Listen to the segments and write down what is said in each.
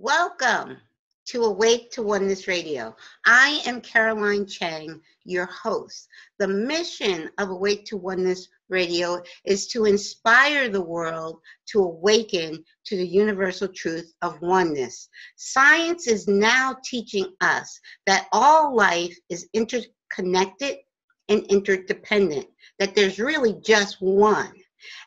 Welcome to Awake to Oneness Radio. I am Caroline Chang, your host. The mission of Awake to Oneness Radio is to inspire the world to awaken to the universal truth of oneness. Science is now teaching us that all life is interconnected and interdependent, that there's really just one.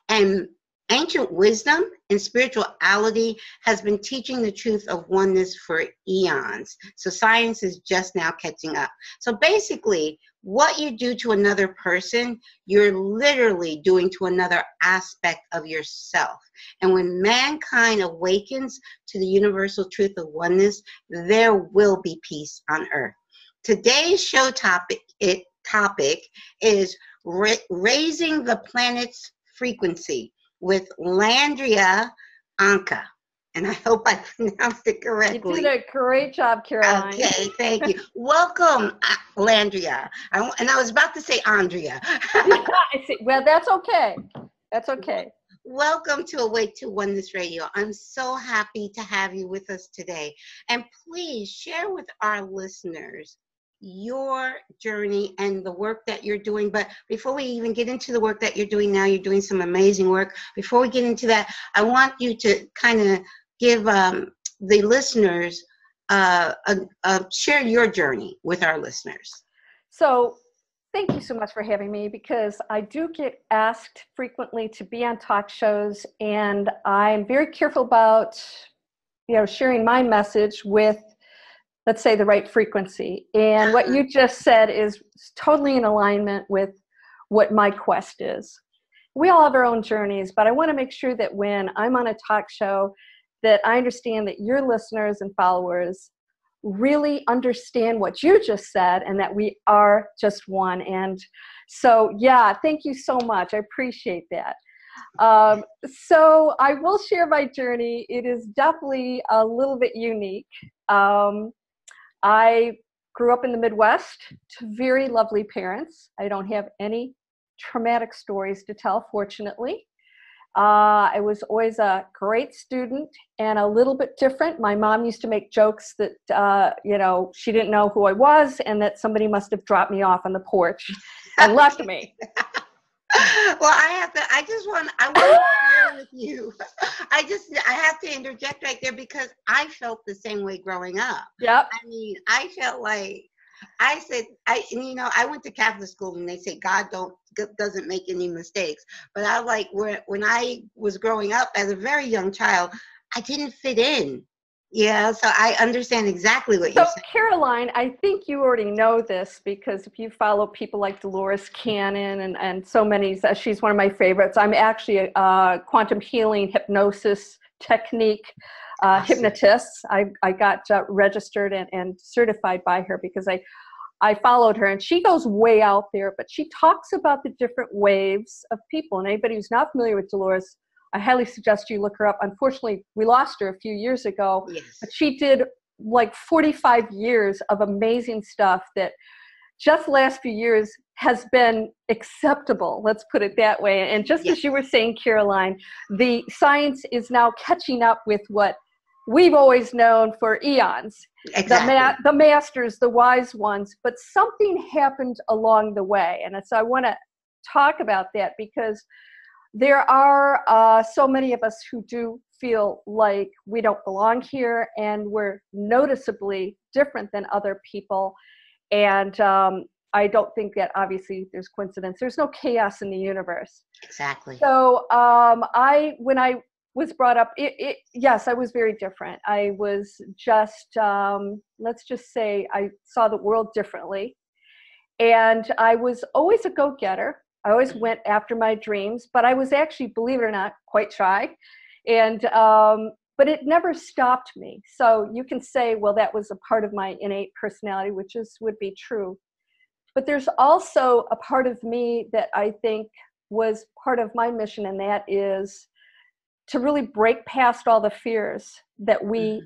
And ancient wisdom and spirituality has been teaching the truth of oneness for eons. So science is just now catching up. So basically, what you do to another person, you're literally doing to another aspect of yourself. And when mankind awakens to the universal truth of oneness, there will be peace on earth. Today's show topic is raising the planet's frequency with Landria Onkka. And I hope I pronounced it correctly. You did a great job, Caroline. Okay, thank you. Welcome, Landria. And I was about to say Andrea. I see. Well, that's okay. That's okay. Welcome to Awake to Oneness Radio. I'm so happy to have you with us today. And please share with our listeners your journey and the work that you're doing. But before we even get into the work that you're doing now, you're doing some amazing work. Before we get into that, I want you to kind of give the listeners, share your journey with our listeners. So thank you so much for having me, because I do get asked frequently to be on talk shows, and I'm very careful about, sharing my message with, let's say, the right frequency. And what you just said is totally in alignment with what my quest is. We all have our own journeys, but I want to make sure that when I'm on a talk show, that I understand that your listeners and followers really understand what you just said, and that we are just one. And so, yeah, thank you so much. I appreciate that. So I will share my journey. It is definitely a little bit unique. I grew up in the Midwest to very lovely parents. I don't have any traumatic stories to tell, fortunately. I was always a great student and a little bit different. My mom used to make jokes that, she didn't know who I was, and that somebody must have dropped me off on the porch and left me. Well, I want to share with you. I have to interject right there, because I felt the same way growing up. Yep. I mean, I felt like I went to Catholic school, and they say God doesn't make any mistakes. But I like when I was growing up as a very young child, I didn't fit in. Yeah, so I understand exactly what you're saying. So, Caroline, I think you already know this, because if you follow people like Dolores Cannon and so many, she's one of my favorites. I'm actually a quantum healing hypnosis technique hypnotist. I got registered and certified by her, because I followed her, and she goes way out there, but she talks about the different waves of people. And anybody who's not familiar with Dolores, I highly suggest you look her up. Unfortunately, we lost her a few years ago, yes. But she did like 45 years of amazing stuff that just the last few years has been acceptable. Let's put it that way. And just yes. as you were saying, Caroline, the science is now catching up with what we've always known for eons. Exactly. The masters, the wise ones, but something happened along the way. And so I want to talk about that, because there are so many of us who do feel like we don't belong here, and we're noticeably different than other people. And I don't think that obviously there's coincidence. There's no chaos in the universe. Exactly. So when I was brought up, yes, I was very different. I was just, let's just say I saw the world differently. And I was always a go-getter. I always went after my dreams, but I was actually, believe it or not, quite shy. And, but it never stopped me. So you can say, well, that was a part of my innate personality, which would be true. But there's also a part of me that I think was part of my mission, and that is to really break past all the fears that we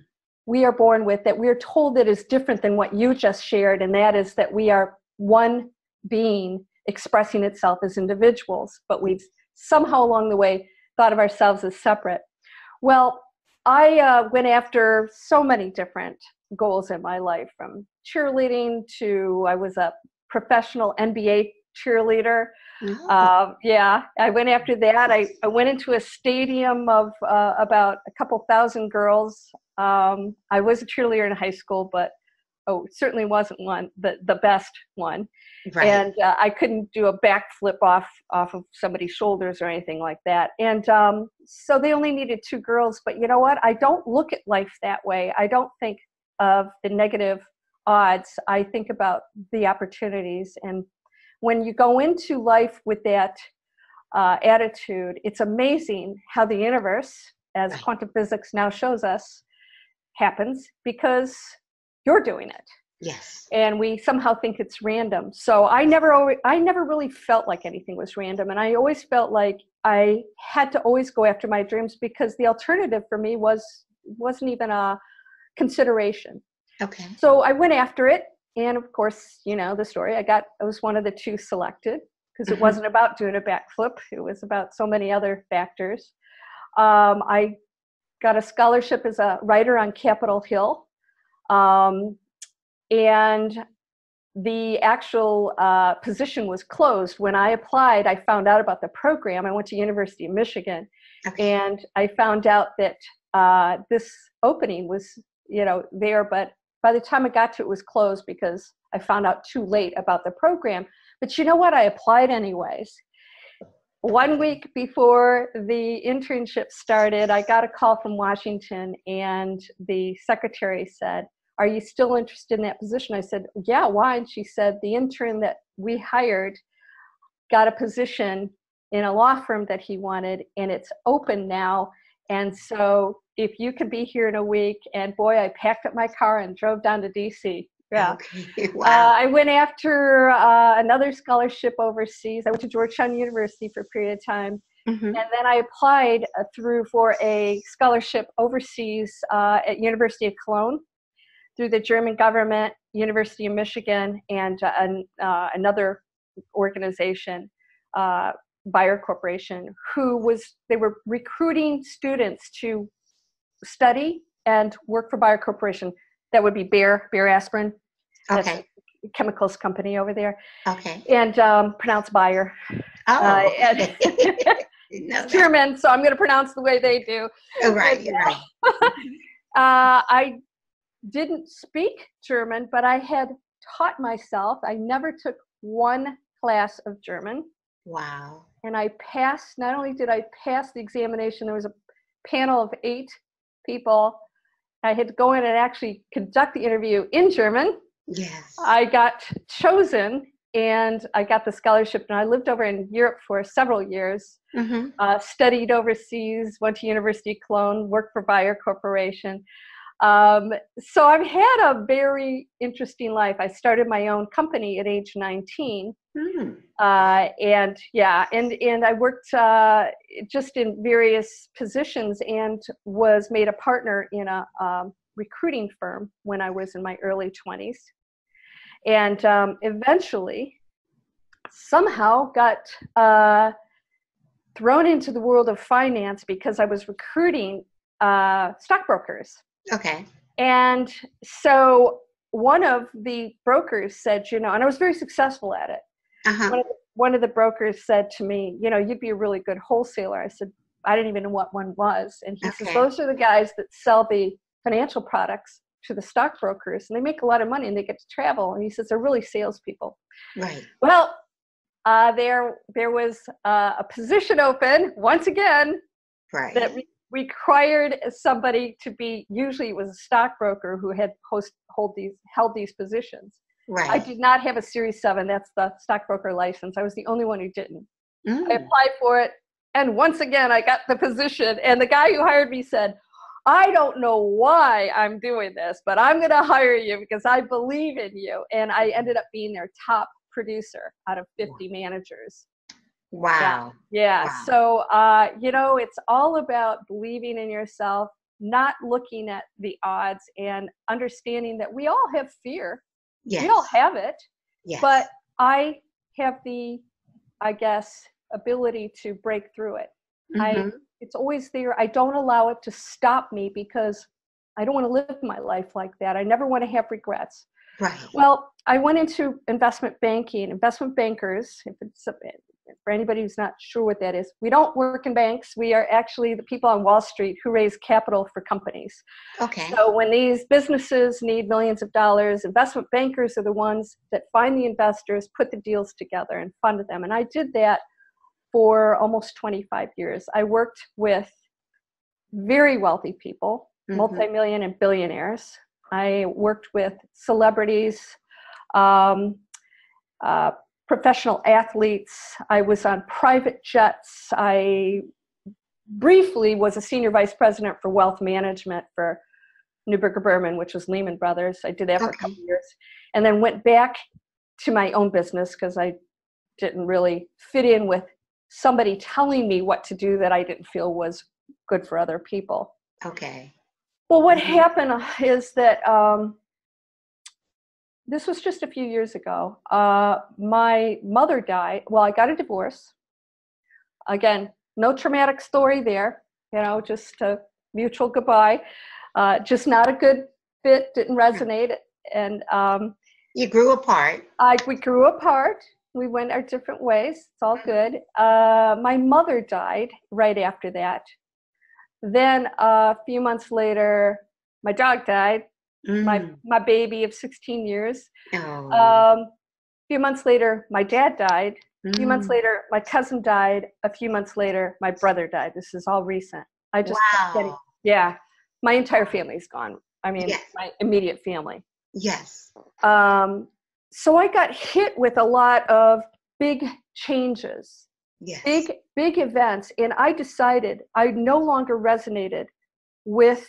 are born with, that we're told that is different than what you just shared, and that is that we are one being expressing itself as individuals, but we've somehow along the way thought of ourselves as separate. Well, I went after so many different goals in my life, from cheerleading to I was a professional NBA cheerleader. Oh, Yeah, I went after that. I went into a stadium of about a couple thousand girls. I was a cheerleader in high school, but certainly wasn't the best one. right. And I couldn't do a backflip off of somebody's shoulders or anything like that. And so they only needed 2 girls. But you know what? I don't look at life that way. I don't think of the negative odds. I think about the opportunities. And when you go into life with that attitude, it's amazing how the universe, as Right. quantum physics now shows us, happens because you're doing it. Yes. And we somehow think it's random. So I never really felt like anything was random. And I always felt like I had to always go after my dreams, because the alternative for me wasn't even a consideration. Okay. So I went after it. And of course, you know the story. I was one of the 2 selected, because it wasn't about doing a backflip. It was about so many other factors. I got a scholarship as a writer on Capitol Hill. And the actual position was closed. When I applied, I found out about the program. I went to University of Michigan, Okay. and I found out that this opening was, there. But by the time I got to it, was closed, because I found out too late about the program. But you know what? I applied anyways. 1 week before the internship started, I got a call from Washington, and the secretary said, "Are you still interested in that position?" I said, "Yeah, why?" And she said, "The intern that we hired got a position in a law firm that he wanted, and it's open now. And so if you could be here in a week." And boy, I packed up my car and drove down to DC. Yeah. Okay. Wow. I went after another scholarship overseas. I went to Georgetown University for a period of time. Mm-hmm. And then I applied for a scholarship overseas at University of Cologne, through the German government, University of Michigan, and another organization, Bayer Corporation, they were recruiting students to study and work for Bayer Corporation. That would be Bayer aspirin. That's Okay. a chemicals company over there. Okay. And pronounced Bayer. Oh, And okay. Didn't know it's that. German, so I'm going to pronounce the way they do. Oh, right. And, You're right. I didn't speak German, but I had taught myself. I never took 1 class of German. Wow. And I passed. Not only did I pass the examination, there was a panel of 8 people. I had to go in and actually conduct the interview in German. Yes. I got chosen, and I got the scholarship. And I lived over in Europe for several years, Mm-hmm. studied overseas, went to University of Cologne, worked for Bayer Corporation. So I've had a very interesting life. I started my own company at age 19. Mm. And I worked just in various positions, and was made a partner in a recruiting firm when I was in my early 20s. And eventually, somehow got thrown into the world of finance, because I was recruiting stockbrokers. Okay. And so one of the brokers said, and I was very successful at it. Uh-huh. One of the brokers said to me, "You'd be a really good wholesaler." I said, "I didn't even know what one was." And he says, Okay. "Those are the guys that sell the financial products to the stockbrokers, and they make a lot of money, and they get to travel." And he says, "They're really salespeople." Right. Well, there was a position open once again Right. that required somebody to be, usually it was a stockbroker who had held these positions. Right. I did not have a Series 7. That's the stockbroker license. I was the only one who didn't. Mm. I applied for it, and once again, I got the position. And the guy who hired me said, "I don't know why I'm doing this, but I'm going to hire you because I believe in you." And I ended up being their top producer out of 50 managers. Wow. Yeah. Wow. So, it's all about believing in yourself, not looking at the odds, and understanding that we all have fear. Yes. We all have it. Yes. But I have the, ability to break through it. Mm-hmm. It's always there. I don't allow it to stop me because I don't want to live my life like that. I never want to have regrets. Right. Well, I went into investment banking. Investment bankers, for anybody who's not sure what that is, we don't work in banks. We are actually the people on Wall Street who raise capital for companies. Okay. So when these businesses need millions of dollars, investment bankers are the ones that find the investors, put the deals together, and fund them. And I did that for almost 25 years. I worked with very wealthy people, multi-million and billionaires. I worked with celebrities, professional athletes. I was on private jets. I briefly was a senior vice president for wealth management for Neuberger Berman, which was Lehman Brothers. I did that for a couple of years, and then went back to my own business because I didn't really fit in with somebody telling me what to do that I didn't feel was good for other people. Okay. Well, what happened is that this was just a few years ago. My mother died. Well, I got a divorce. Again, no traumatic story there, just a mutual goodbye. Just not a good fit, didn't resonate. And you grew apart. We grew apart. We went our different ways. It's all good. My mother died right after that. Then a few months later, my dog died. My baby of 16 years. A few months later, my dad died. A few months later, my cousin died. A few months later, my brother died. This is all recent. I just kept getting, my entire family's gone. I mean, my immediate family. Yes. So I got hit with a lot of big changes, big events, and I decided I no longer resonated with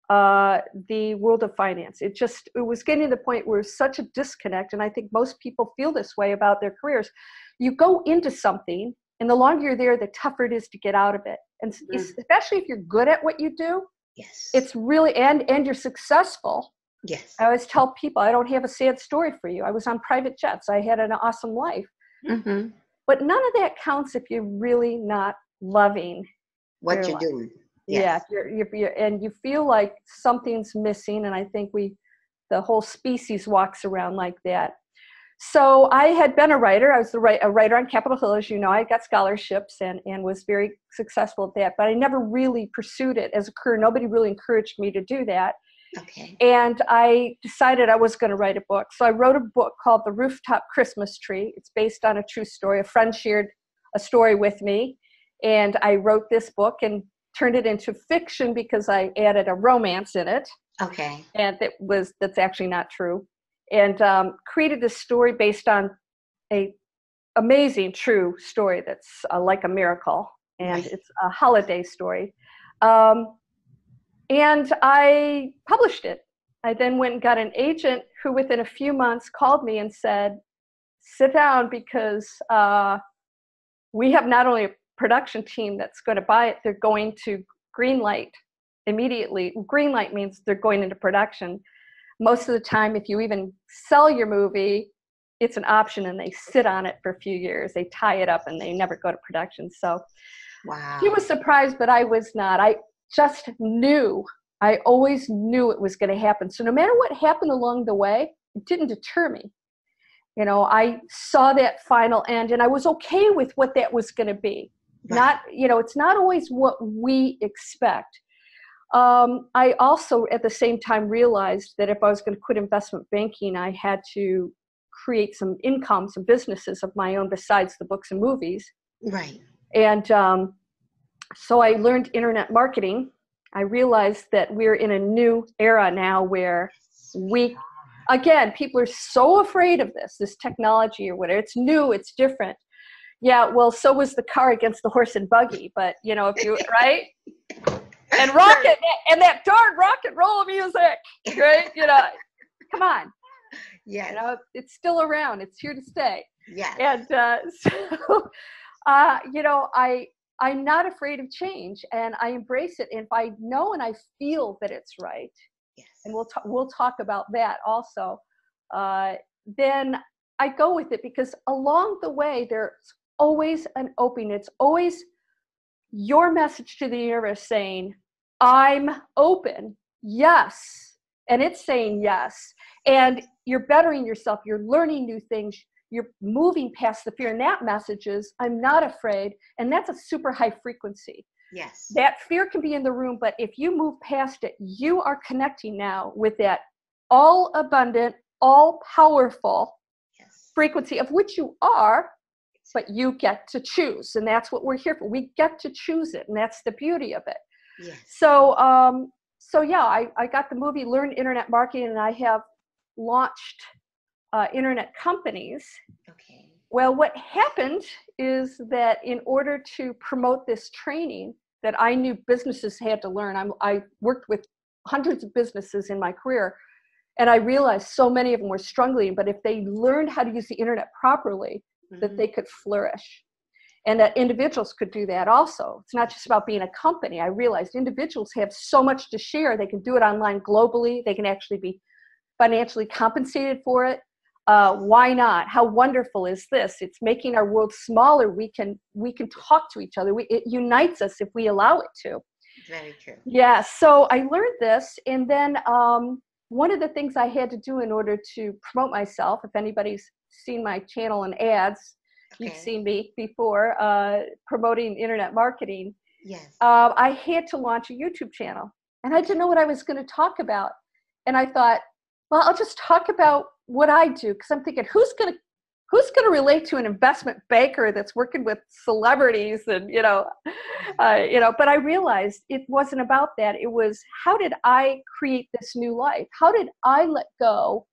the world of finance. It was getting to the point where it's such a disconnect, and I think most people feel this way about their careers. You go into something, and the longer you're there, the tougher it is to get out of it. And especially if you're good at what you do, it's really, and you're successful. Yes. I always tell people, I don't have a sad story for you. I was on private jets. I had an awesome life. But none of that counts if you're really not loving what you're doing. Yes. Yeah, and you feel like something's missing, and I think the whole species walks around like that. So I had been a writer. I was a writer on Capitol Hill, as you know. I got scholarships and was very successful at that, but I never really pursued it as a career. Nobody really encouraged me to do that. Okay. And I decided I was going to write a book. So I wrote a book called The Rooftop Christmas Tree. It's based on a true story. A friend shared a story with me, and I wrote this book and turned it into fiction because I added a romance in it. Okay. And that's actually not true. And created this story based on a amazing true story that's like a miracle. And it's a holiday story. And I published it. I then went and got an agent who within a few months called me and said, sit down, because we have not only a production team that's going to buy it, they're going to greenlight immediately. Greenlight means they're going into production. Most of the time, if you even sell your movie, it's an option and they sit on it for a few years. They tie it up and they never go to production. So he was surprised, but I was not. I just knew. I always knew it was going to happen. So no matter what happened along the way, it didn't deter me. I saw that final end, and I was okay with what that was going to be. Not, it's not always what we expect. I also, at the same time, realized that if I was going to quit investment banking, I had to create some income, some businesses of my own besides the books and movies. Right. And so I learned internet marketing. I realized that we're in a new era now where people are so afraid of this technology or whatever. It's new, it's different. Yeah, well, so was the car against the horse and buggy. But, if you, right? And and that darn rock and roll music, right? Come on. Yeah. It's still around. It's here to stay. Yeah. And I'm not afraid of change, and I embrace it. And if I know and I feel that it's right, and we'll talk about that also, then I go with it, because along the way there's always an opening. It's always your message to the universe saying, I'm open, yes. And it's saying yes. And you're bettering yourself, you're learning new things, you're moving past the fear. And that message is, I'm not afraid. And that's a super high frequency. Yes. That fear can be in the room, but if you move past it, you are connecting now with that all abundant, all powerful frequency of which you are, but you get to choose. And that's what we're here for. We get to choose it. And that's the beauty of it. Yes. So yeah, I got the movie, learned internet marketing, and I have launched internet companies. Okay. Well, what happened is that in order to promote this training that I knew businesses had to learn, I worked with hundreds of businesses in my career, and I realized so many of them were struggling, but if they learned how to use the internet properly, that they could flourish. And that individuals could do that also. It's not just about being a company. I realized individuals have so much to share. They can do it online globally. They can actually be financially compensated for it. Why not? How wonderful is this? It's making our world smaller. We can talk to each other. It unites us if we allow it to. Very true. Yeah, so I learned this, and then one of the things I had to do in order to promote myself, if anybody's seen my channel and ads, you've seen me before promoting internet marketing. Yes. I had to launch a YouTube channel, and I didn't know what I was going to talk about. And I thought, well, I'll just talk about what I do, because I'm thinking, who's going to relate to an investment banker that's working with celebrities and but I realized it wasn't about that. It was, how did I create this new life? How did I let go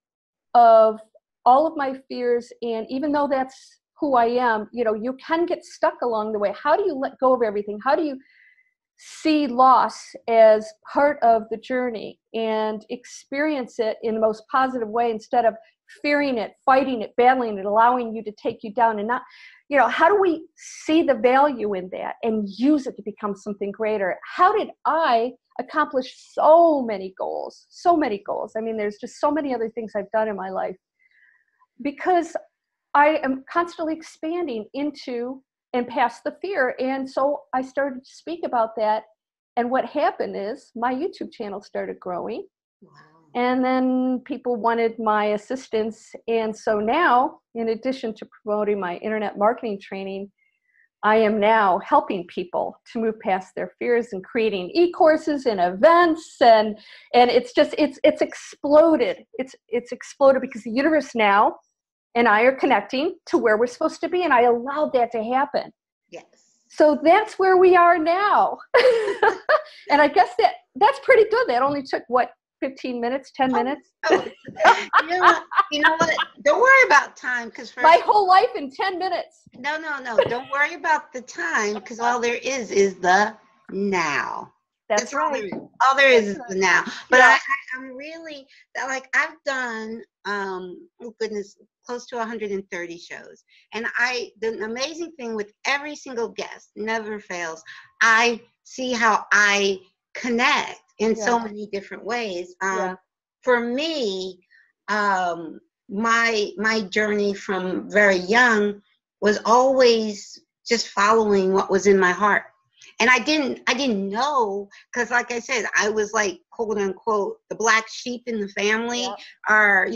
of all of my fears? And even though that's who I am, you can get stuck along the way. How do you let go of everything? How do you see loss as part of the journey and experience it in the most positive way, instead of fearing it, fighting it, battling it, allowing you to take you down? And not, how do we see the value in that and use it to become something greater? How did I accomplish so many goals? I mean, there's just so many other things I've done in my life, because I am constantly expanding into and past the fear. And so I started to speak about that. And what happened is my YouTube channel started growing. Wow. And then people wanted my assistance. And so now, in addition to promoting my internet marketing training, I am now helping people to move past their fears and creating e-courses and events. And it's exploded. It's exploded because the universe now and I are connecting to where we're supposed to be. And I allowed that to happen. Yes. So that's where we are now. And I guess that's pretty good. That only took, 15 minutes, 10 minutes? Oh. You know what? Don't worry about time, because my whole life in 10 minutes. No. Don't worry about the time, because all there is the now. That's right. All there is the now. But yeah. I'm really, like, I've done, oh goodness, close to 130 shows. And the amazing thing with every single guest, never fails, I see how I connect in so many different ways. For me, my journey from very young was always just following what was in my heart. And I didn't know, because like I said, I was like, quote unquote, the black sheep in the family, or,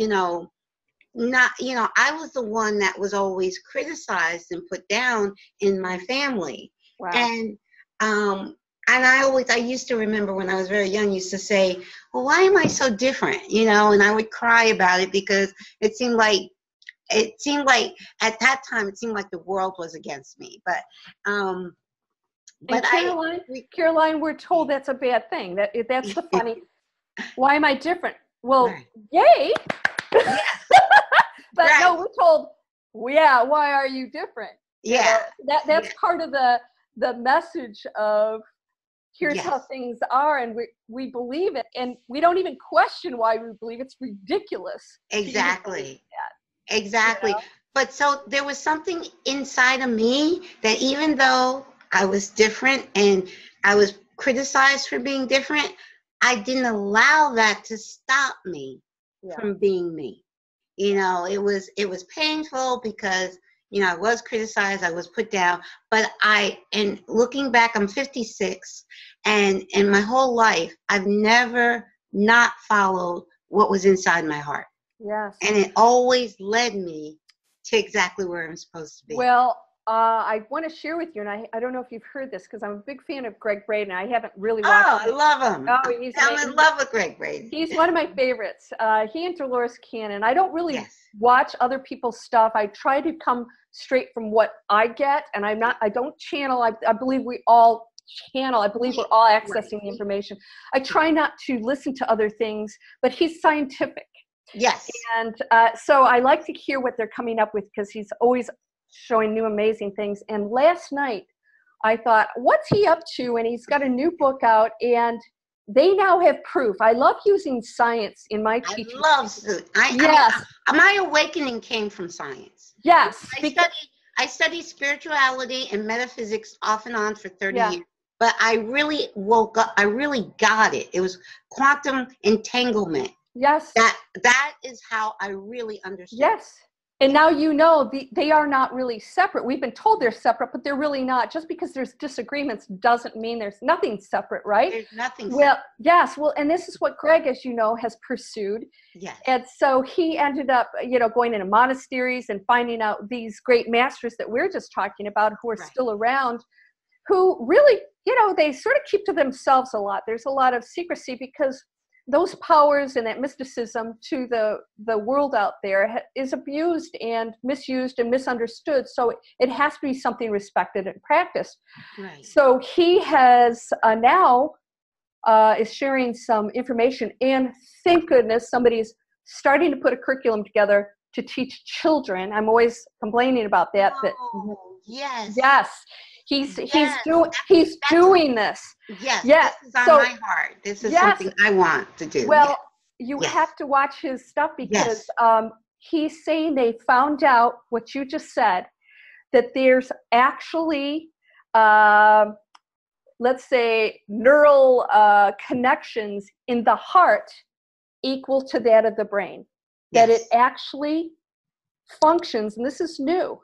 not, I was the one that was always criticized and put down in my family. Wow. And I used to remember when I was very young, used to say, well, why am I so different? And I would cry about it, because it seemed like at that time, it seemed like the world was against me. But Caroline, we're told that's a bad thing. That's the funny. Why am I different? Well, yay. Yes. But no, we're told, why are you different? Yeah. That's part of the message of, here's how things are, and we believe it, and we don't even question why we believe it's ridiculous. Exactly. But so there was something inside of me that, even though I was different and I was criticized for being different, I didn't allow that to stop me from being me. It was painful, because I was criticized, I was put down, but and looking back, I'm 56, and in my whole life, I've never not followed what was inside my heart. Yes. And it always led me to exactly where I'm supposed to be. Well, I want to share with you, and I don't know if you've heard this, because I'm a big fan of Greg Braden. I haven't really watched I love him. Oh, I'm in love with Greg Braden. He's one of my favorites. He and Dolores Cannon. I don't really Yes. watch other people's stuff. I try to come straight from what I get, and I don't channel. I believe we all channel. I believe we're all accessing the information. I try not to listen to other things, but he's scientific. Yes. And so I like to hear what they're coming up with, because he's always showing new amazing things. And last night I thought, what's he up to? And he's got a new book out, and they now have proof. I love using science in my teaching. My awakening came from science. Yes. I studied spirituality and metaphysics off and on for 30 years. But I really woke up. I really got it. It was quantum entanglement. Yes. That is how I really understood. Yes. And now they are not really separate. We've been told they're separate, but they're really not. Just because there's disagreements doesn't mean there's nothing separate, right? There's nothing separate. Well, yes. Well, and this is what Greg, as you know, has pursued. Yes. And so he ended up, going into monasteries and finding out these great masters that we're just talking about, who are still around, who really, they sort of keep to themselves a lot. There's a lot of secrecy, because those powers and that mysticism to the world out there is abused and misused and misunderstood. So it has to be something respected and practiced. Right. So he has now is sharing some information, and thank goodness somebody's starting to put a curriculum together to teach children. I'm always complaining about that. Yes. Yes. He's doing this. Yes. Yes. This is on my heart. This is something I want to do. Well, you have to watch his stuff, because he's saying they found out what you just said, that there's actually, let's say, neural connections in the heart equal to that of the brain. That it actually functions, and this is new,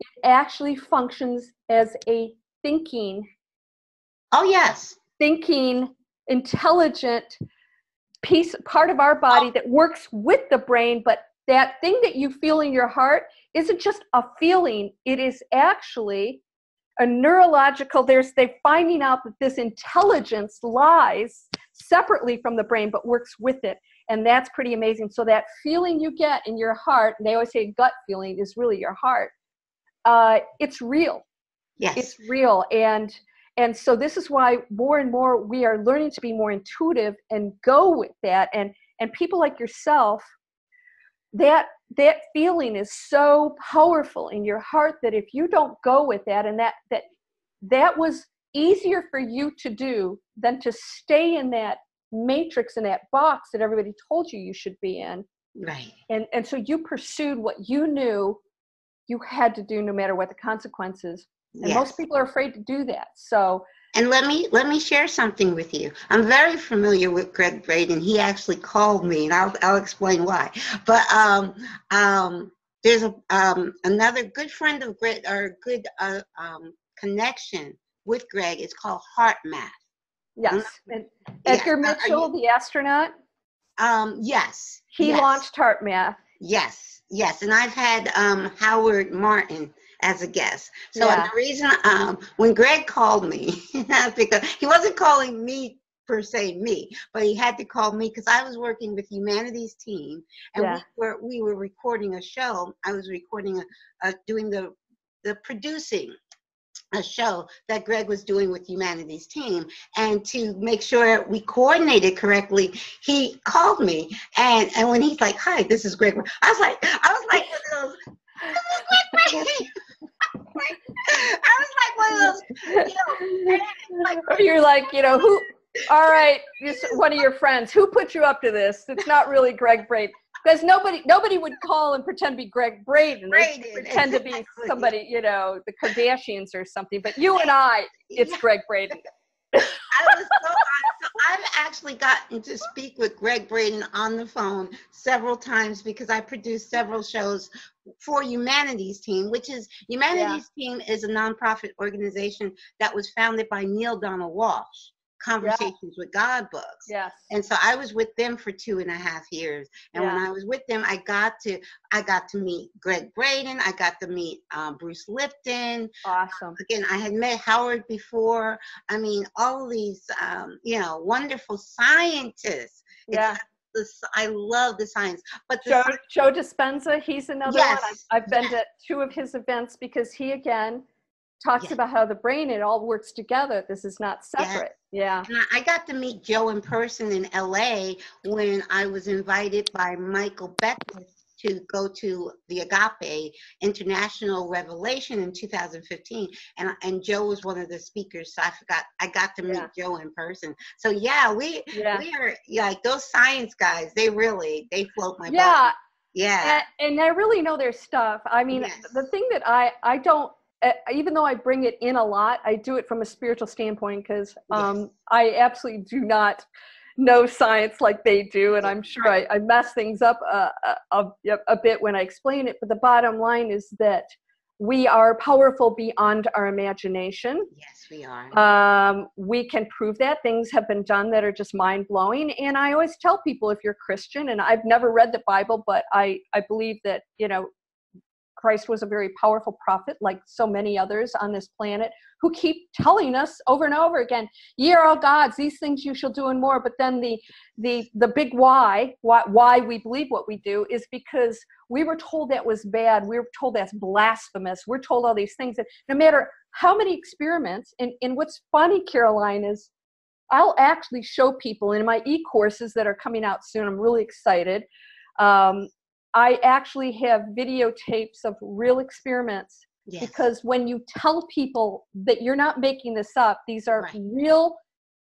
it actually functions as a thinking, intelligent part of our body that works with the brain. But that thing that you feel in your heart isn't just a feeling. It is actually a neurological, they're finding out that this intelligence lies separately from the brain, but works with it. And that's pretty amazing. So that feeling you get in your heart, and they always say gut feeling is really your heart. It's real. Yes. It's real. And so this is why more and more we are learning to be more intuitive and go with that. And people like yourself, that feeling is so powerful in your heart that if you don't go with that, and that was easier for you to do than to stay in that matrix, in that box that everybody told you should be in. Right. And so you pursued what you knew you had to do, no matter what the consequences. And most people are afraid to do that. So, and let me share something with you. I'm very familiar with Greg Braden. He actually called me, and I'll explain why. But there's another good friend of Greg, or good connection with Greg. It's called Heart Math. Yes. And Edgar Mitchell, the astronaut. Yes. He launched Heart Math. Yes. And I've had Howard Martin as a guest. So the reason when Greg called me, because he wasn't calling me per se but he had to call me because I was working with Humanity's team, and we were recording a show. I was recording doing the producing a show that Greg was doing with Humanity's team, and to make sure we coordinated correctly, he called me, and when he's like, "Hi, this is Greg," I was like one of those. I was like one of those, You're like, who? All right, this one of your friends. Who put you up to this? It's not really Greg Braden. Because nobody would call and pretend to be Greg Braden. They pretend to be somebody, the Kardashians or something. But you and it's Greg Braden. I I've actually gotten to speak with Greg Braden on the phone several times because I produced several shows for Humanities Team, which is Humanities Team is a nonprofit organization that was founded by Neil Donald Walsh, Conversations with God books. Yes. And so I was with them for 2.5 years. And when I was with them, I got to meet Greg Braden. I got to meet Bruce Lipton. Awesome. Again, I had met Howard before. I mean, all these, wonderful scientists. Yeah. I love the science. But Joe Dispenza, he's another one. I've been to 2 of his events because he, again, talks about how the brain, it all works together. This is not separate. Yeah. And I got to meet Joe in person in LA when I was invited by Michael Beckwith to go to the Agape International Revelation in 2015. And Joe was one of the speakers. So I got to meet Joe in person. So we are like those science guys, they float my boat. Yeah. And I really know their stuff. I mean, the thing that I don't, even though I bring it in a lot, I do it from a spiritual standpoint because I absolutely do not know science like they do, and I'm sure I mess things up a bit when I explain it. But the bottom line is that we are powerful beyond our imagination. Yes, we are. We can prove that. Things have been done that are just mind-blowing. And I always tell people, if you're Christian, and I've never read the Bible, but I believe that, Christ was a very powerful prophet, like so many others on this planet, who keep telling us over and over again, ye are all gods, these things you shall do and more. But then the big why we believe what we do is because we were told that was bad. We were told that's blasphemous. We're told all these things. And no matter how many experiments, and what's funny, Caroline, is I'll actually show people in my e-courses that are coming out soon. I'm really excited. I actually have videotapes of real experiments because when you tell people that you're not making this up, these are real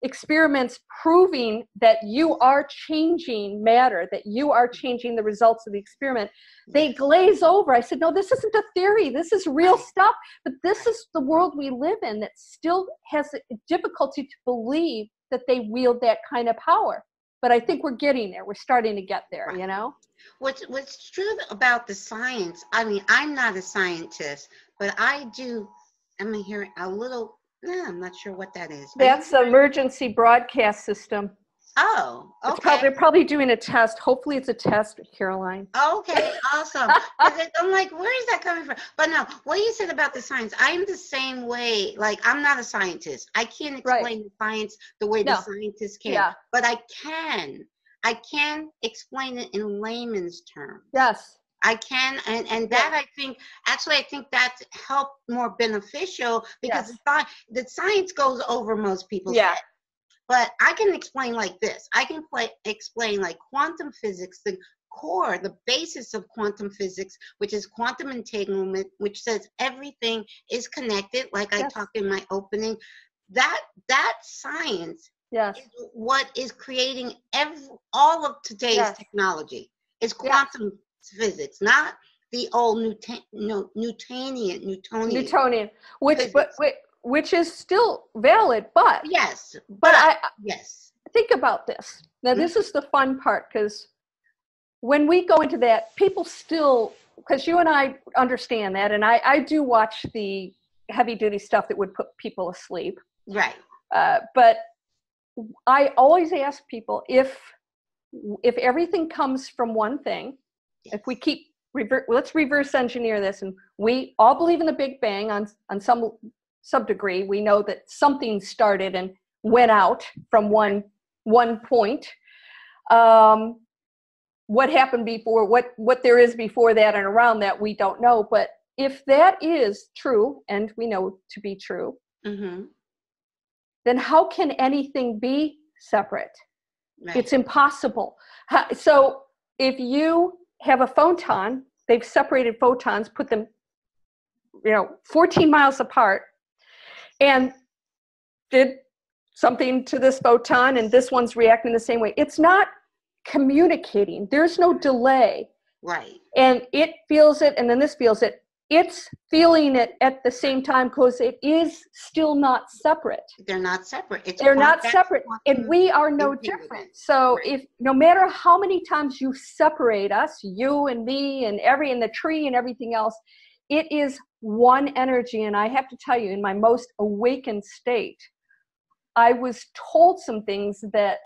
experiments proving that you are changing matter, that you are changing the results of the experiment, they glaze over. I said, no, this isn't a theory. This is real stuff. But this is the world we live in that still has difficulty to believe that they wield that kind of power. But I think we're getting there. We're starting to get there, What's true about the science, I mean, I'm not a scientist, but I'm hearing a little, I'm not sure what that is. That's the emergency broadcast system. Oh, okay. They're probably doing a test. Hopefully it's a test, Caroline. Okay, awesome. I'm like, where is that coming from? But no, what you said about the science, I'm the same way. Like, I'm not a scientist. I can't explain the science the way the scientists can. Yeah. But I can explain it in layman's terms. Yes. I can, and that I think that's helped more beneficial because the science goes over most people's head. But I can explain like this. I can explain like quantum physics, the core, the basis of quantum physics, which is quantum entanglement, which says everything is connected, like I talked in my opening. That science is what is creating all of today's technology. It's quantum physics, not the old Newtonian, which is still valid, but I think about this. Now, this is the fun part, because when we go into that, people still, because you and I understand that, and I do watch the heavy duty stuff that would put people asleep. Right. But I always ask people if everything comes from one thing, if we keep let's reverse engineer this, and we all believe in the Big Bang on some degree. We know that something started and went out from one point. What happened before, what there is before that and around that, we don't know. But if that is true, and we know to be true, then how can anything be separate? Right. It's impossible. So if you have a photon, they've separated photons, put them 14 miles apart, and did something to this photon, and this one's reacting the same way. It's not communicating. There's no delay. Right. And it feels it, and then this feels it. it's feeling it at the same time because it is still not separate. They're not separate. They're not separate, and we are no different. So if no matter how many times you separate us, you and me and the tree and everything else, it is one energy. And I have to tell you, in my most awakened state, I was told some things that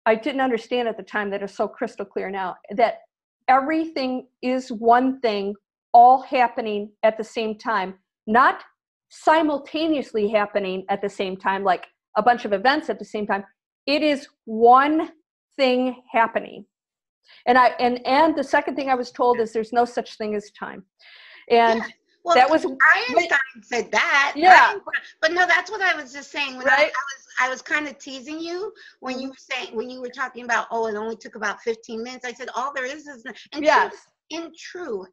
I didn't understand at the time that are so crystal clear now, that everything is one thing, all happening at the same time, not simultaneously happening at the same time, like a bunch of events at the same time. It is one thing happening. And the second thing I was told is there's no such thing as time. And well, that was Einstein said that. Yeah. But no, that's what I was just saying. When right. I was kind of teasing you when you were saying, when you were talking about, oh, it only took about 15 minutes. I said, all there is, and yes. In true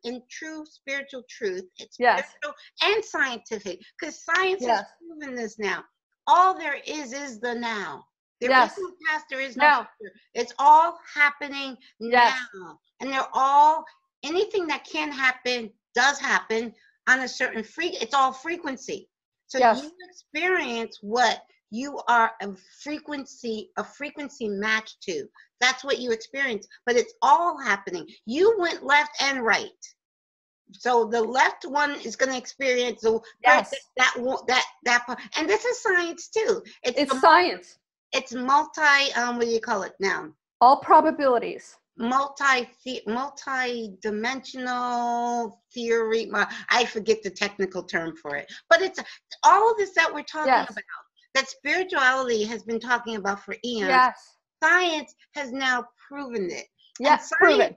spiritual truth, it's yes. spiritual and scientific, because science has proven this now. All there is the now. There is no past, there is no future. It's all happening now. And they're all, anything that can happen does happen on a certain it's all frequency. So you experience what you are a frequency match to. That's what you experience, but it's all happening. You went left and right. So the left one is going to experience that part. And this is science too. It's science. It's what do you call it now? All probabilities. Multi-dimensional theory. I forget the technical term for it, but it's all of this that we're talking about, that spirituality has been talking about for eons. Yes. Science has now proven it. Yes, proven.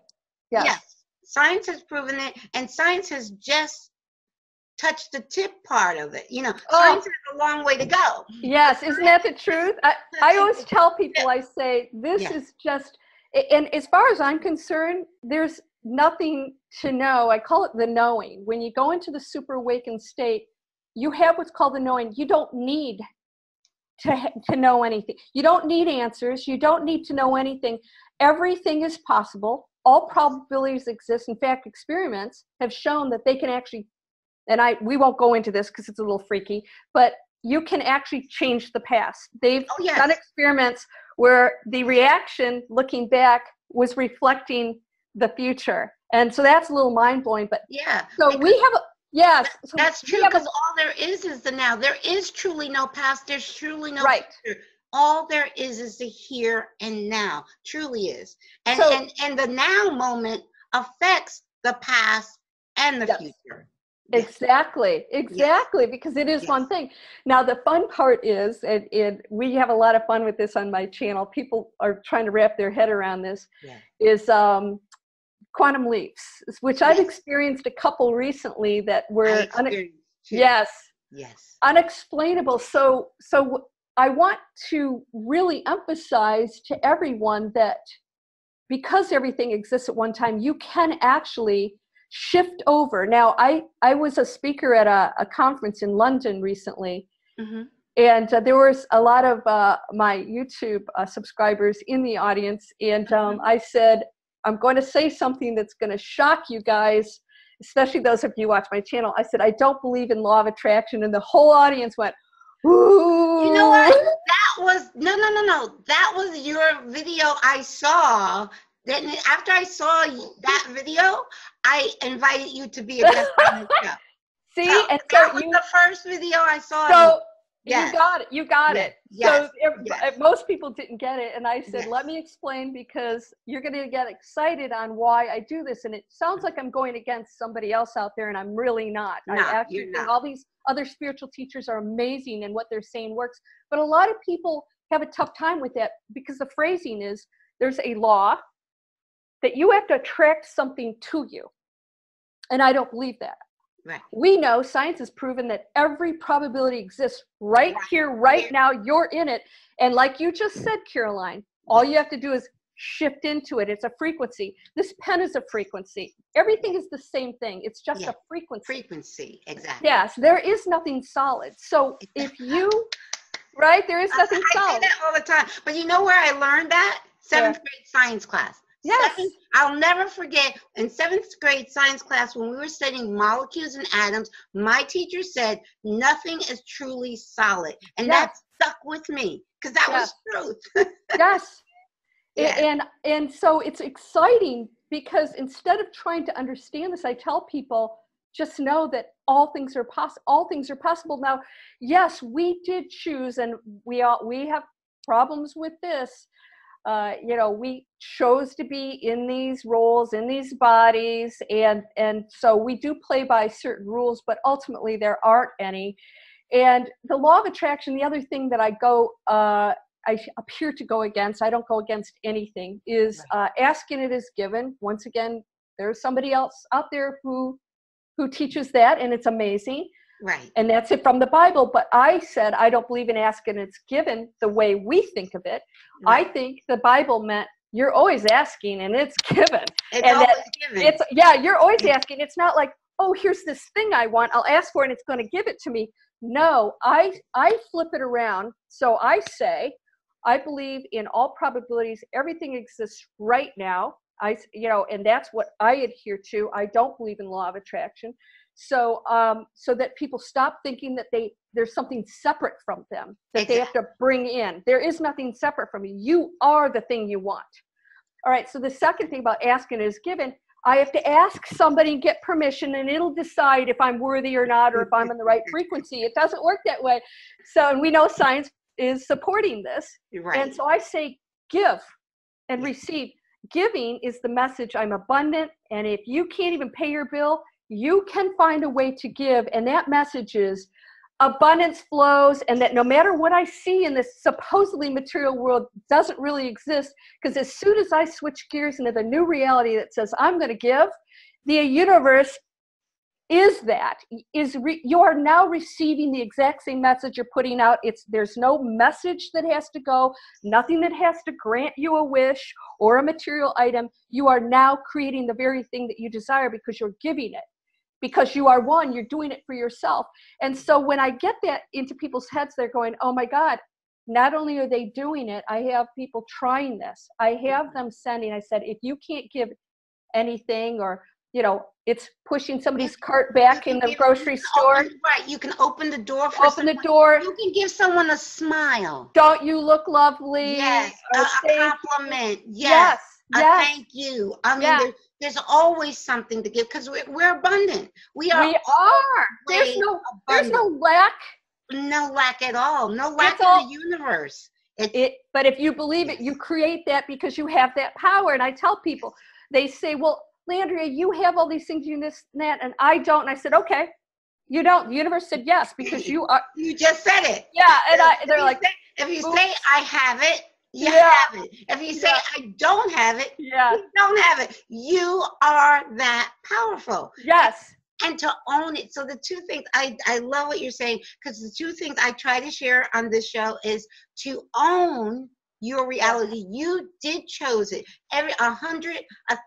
Yes, science has proven it, and science has just touched the tip part of it. Science has a long way to go. Yes, isn't that the truth? I always tell people, I say, this is just, and as far as I'm concerned, there's nothing to know. I call it the knowing. When you go into the super awakened state, you have what's called the knowing. You don't need to know anything. You don't need answers. You don't need to know anything. Everything is possible. All probabilities exist. In fact, experiments have shown that they can actually, and we won't go into this because it's a little freaky, but you can actually change the past. They've done experiments where the reaction looking back was reflecting the future. And so that's a little mind-blowing, but so we have that's true, because all there is the now. There is truly no past. There's truly no future. All there is the here and now. Truly is. And the now moment affects the past and the future. Exactly, because it is one thing. Now, the fun part is, and we have a lot of fun with this on my channel. People are trying to wrap their head around this, is quantum leaps, which I've experienced a couple recently that were unexplainable. So I want to really emphasize to everyone that because everything exists at one time, you can actually shift over. Now, I was a speaker at a conference in London recently, and there was a lot of my YouTube subscribers in the audience, and I said, I'm going to say something that's going to shock you guys, especially those of you who watch my channel. I said, I don't believe in law of attraction, and the whole audience went, ooh. You know what? That was, no. That was your video I saw. Then after I saw that video, I invited you to be a guest on the show. See? So and that was the first video I saw. So you got it. Yes. So most people didn't get it. And I said, let me explain, because you're going to get excited on why I do this. And it sounds like I'm going against somebody else out there, and I'm really not. I actually think all these other spiritual teachers are amazing and what they're saying works. But a lot of people have a tough time with that, because the phrasing is, there's a law that you have to attract something to you. And I don't believe that. Right. We know science has proven that every probability exists right here, right now. You're in it. And like you just said, Caroline, all you have to do is shift into it. It's a frequency. This pen is a frequency. Everything is the same thing. It's just a frequency. Frequency, exactly. Yes, there is nothing solid. So if you, there is nothing solid. I say that all the time. But you know where I learned that? Seventh grade science class. Yes. I'll never forget in 7th grade science class when we were studying molecules and atoms, my teacher said, nothing is truly solid. And that stuck with me because that was truth. Yes. Yeah. And so it's exciting because instead of trying to understand this, I tell people, just know that all things are possible. Now, yes, we did choose, and we have problems with this. We chose to be in these roles, in these bodies, and so we do play by certain rules, but ultimately there aren't any. And the law of attraction, the other thing that I appear to go against, I don't go against anything, is asking it is given. Once again, there's somebody else out there who teaches that, and it's amazing. Right. And that's it from the Bible. But I said, I don't believe in asking it's given the way we think of it. Right. I think the Bible meant you're always asking and it's given. It's always given. You're always asking. It's not like, oh, here's this thing I want, I'll ask for it and it's going to give it to me. No, I flip it around. So I say, I believe in all probabilities, everything exists right now. And that's what I adhere to. I don't believe in law of attraction. So that people stop thinking that there's something separate from them that they have to bring in. There is nothing separate from you. You are the thing you want. All right. So the second thing about asking is given. I have to ask somebody and get permission, and it'll decide if I'm worthy or not, or if I'm in the right frequency. It doesn't work that way. So, and we know science is supporting this. Right. And so I say, give and receive. Giving is the message, I'm abundant, and if you can't even pay your bill, you can find a way to give. And that message is abundance flows, and that no matter what I see in this supposedly material world doesn't really exist, because as soon as I switch gears into the new reality that says I'm going to give, the universe you are now receiving the exact same message you're putting out. There's no message that has to go, nothing that has to grant you a wish or a material item. You are now creating the very thing that you desire because you're giving it. Because you are one, you're doing it for yourself. And so when I get that into people's heads, they're going, oh my God, not only are they doing it, I have people trying this. I have them sending, I said, if you can't give anything, or, it's pushing somebody's cart back in the grocery store. Right, you can open the door the door. You can give someone a smile. Don't you look lovely? Yes, a compliment. Yes. A thank you. I mean, there's always something to give because we're abundant. We are. There's no lack. No lack at all. No lack in the universe. But if you believe it, you create that because you have that power. And I tell people, they say, well, Landria, you have all these things, you this and that, and I don't. And I said, okay, you don't. The universe said yes because you are. You just said it. Yeah, and they're like, if you say I have it, you have it. If you say I don't have it, you don't have it. You are that powerful. Yes. And to own it. So the two things, I love what you're saying, because the two things I try to share on this show is to own your reality. You did chose it. 100,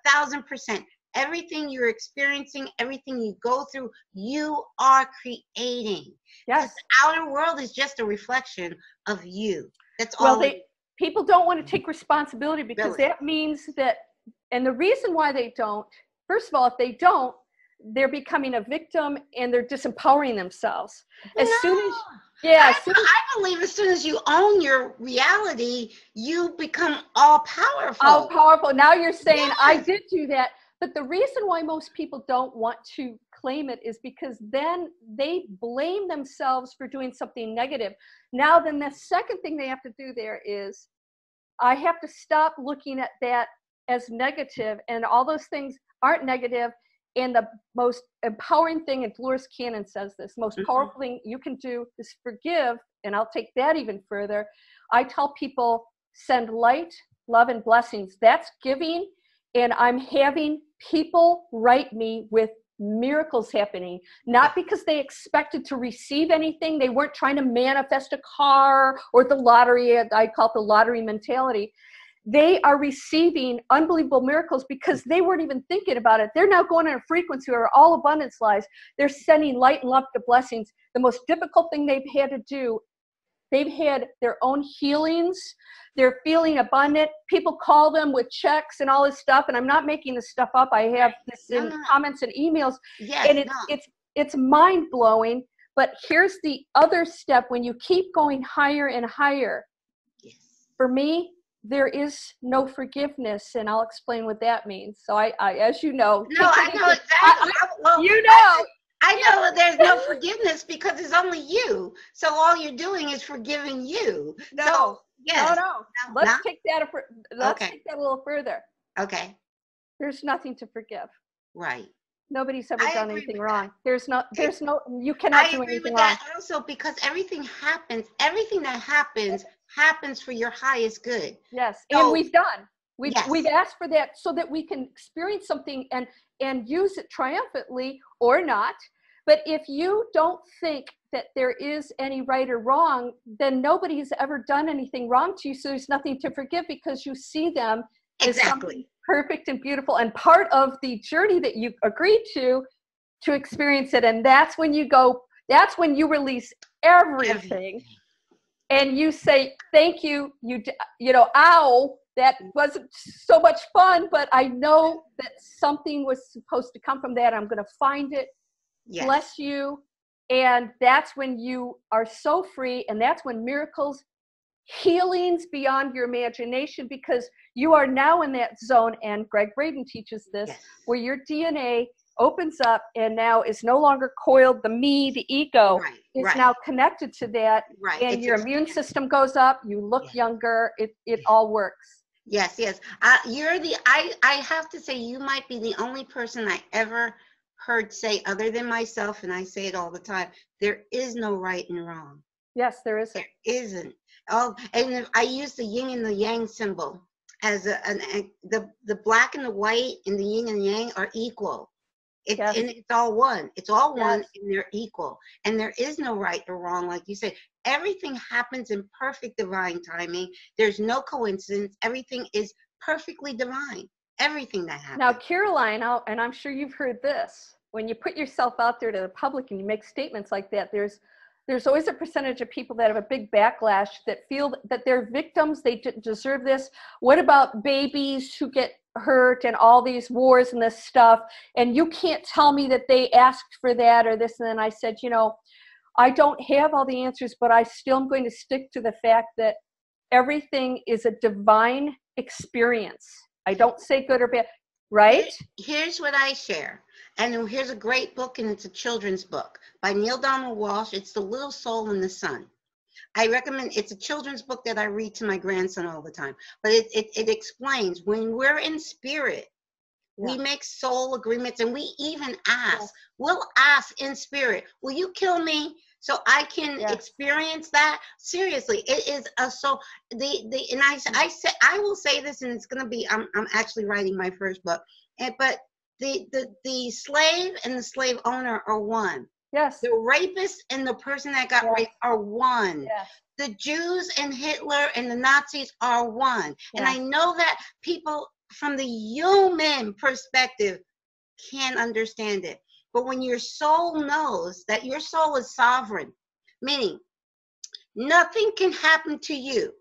1,000%. Everything you're experiencing, everything you go through, you are creating. Yes. The outer world is just a reflection of you. That's all. Well, people don't want to take responsibility because that means that, and the reason why they don't, first of all, if they don't, they're becoming a victim and they're disempowering themselves. I believe as soon as you own your reality, you become all powerful. All powerful. Now you're saying, I did do that. But the reason why most people don't want to claim it is because then they blame themselves for doing something negative. Now, then the second thing they have to do there is, I have to stop looking at that as negative, and all those things aren't negative. And the most empowering thing, and Dolores Cannon says this, most powerful thing you can do is forgive. And I'll take that even further. I tell people, send light, love, and blessings. That's giving. And I'm having people write me with miracles happening, not because they expected to receive anything. They weren't trying to manifest a car or the lottery. I call it the lottery mentality. They are receiving unbelievable miracles because they weren't even thinking about it. They're now going on a frequency where all abundance lies. They're sending light and love to blessings. The most difficult thing they've had to do They've had their own healings. They're feeling abundant. People call them with checks and all this stuff. And I'm not making this stuff up. I have this in comments and emails. Yes, and it's mind blowing. But here's the other step when you keep going higher and higher. Yes. For me, there is no forgiveness, and I'll explain what that means. So I as you know. No, I know exactly. I know there's no forgiveness because it's only you. So all you're doing is forgiving you. No, so, yes. No. Let's take that a little further. Okay. There's nothing to forgive. Right. Nobody's ever done anything wrong. You cannot do anything wrong. I agree with that also because everything that happens for your highest good. Yes, so, and we've asked for that so that we can experience something and use it triumphantly or not. But if you don't think that there is any right or wrong, then nobody's ever done anything wrong to you. So there's nothing to forgive because you see them as something perfect and beautiful and part of the journey that you agreed to experience it. And that's when that's when you release everything. And you say, thank you, ow, that wasn't so much fun, but I know that something was supposed to come from that. I'm going to find it. Yes. Bless you. And that's when you are so free. And that's when miracles, healings beyond your imagination, because you are now in that zone. And Greg Braden teaches this, where your DNA opens up and now is no longer coiled. The me, the ego is now connected to that. Right. And your immune system goes up. You look younger. It all works. Yes. I have to say, you might be the only person I ever heard say, other than myself, and I say it all the time, there is no right and wrong. Yes, there isn't. There isn't. Oh, and I use the yin and the yang symbol as the black and the white and the yin and yang are equal. And it's all one. It's all one, and they're equal. And there is no right or wrong, like you said. Everything happens in perfect divine timing. There's no coincidence. Everything is perfectly divine. Everything that happens. Now, Caroline, and I'm sure you've heard this, when you put yourself out there to the public and you make statements like that, there's always a percentage of people that have a big backlash that feel that they're victims, they deserve this. What about babies who get hurt and all these wars and this stuff? And you can't tell me that they asked for that or this. And then I said, I don't have all the answers, but I still am going to stick to the fact that everything is a divine experience. I don't say good or bad, right? Here's what I share. And here's a great book, and it's a children's book by Neil Donald Walsh. It's The Little Soul in the Sun. I recommend, it's a children's book that I read to my grandson all the time. But it explains when we're in spirit, we make soul agreements, and we even ask. We'll ask in spirit, will you kill me so I can experience that? Seriously, it is a soul. And I will say this, and it's going to be, I'm actually writing my first book, but the slave and the slave owner are one. Yes. The rapist and the person that got raped are one. Yes. The Jews and Hitler and the Nazis are one. Yes. And I know that people from the human perspective can't understand it. But when your soul knows that your soul is sovereign, meaning nothing can happen to you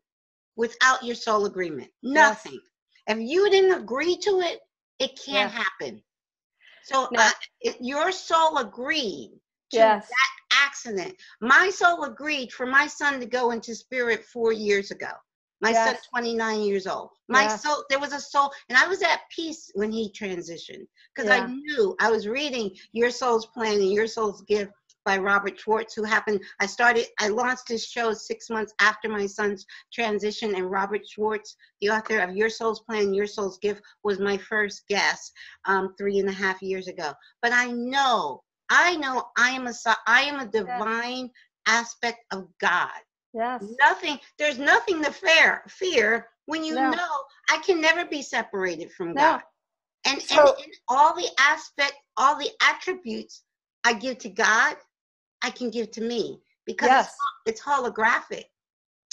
without your soul agreement. Nothing. Yes. If you didn't agree to it, it can't happen. So your soul agreed to that accident. My soul agreed for my son to go into spirit 4 years ago. My son's 29 years old. My soul, there was a soul, and I was at peace when he transitioned because I knew. I was reading Your Soul's Plan and Your Soul's Gift by Robert Schwartz, who happened. I launched this show 6 months after my son's transition, and Robert Schwartz, the author of Your Soul's Plan, Your Soul's Gift, was my first guest 3.5 years ago. But I know I am a divine aspect of God. Yes. There's nothing to fear when you know I can never be separated from God. And all the attributes I give to God, I can give to me because it's holographic.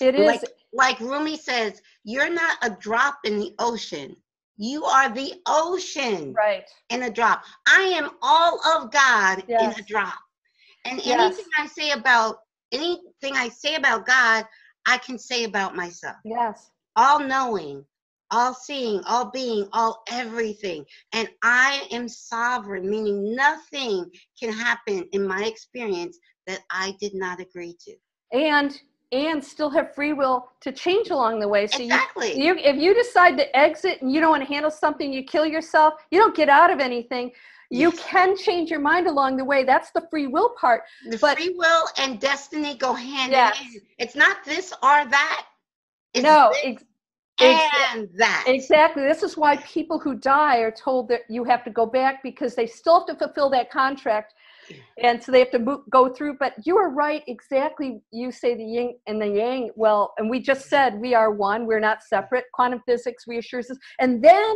It is. Like Rumi says, you're not a drop in the ocean. You are the ocean in a drop. I am all of God in a drop. And anything I say about anything I say about God, I can say about myself. Yes. All knowing, all seeing, all being, all everything. And I am sovereign, meaning nothing can happen in my experience that I did not agree to. And still have free will to change along the way. So exactly. you if you decide to exit and you don't want to handle something, you kill yourself, you don't get out of anything. You can change your mind along the way. That's the free will part. But free will and destiny go hand in hand. It's not this or that. It's and that. Exactly. This is why people who die are told that you have to go back, because they still have to fulfill that contract. And so they have to go through. But you are right. Exactly. You say the yin and the yang. Well, and we just said we are one. We're not separate. Quantum physics reassures us. And then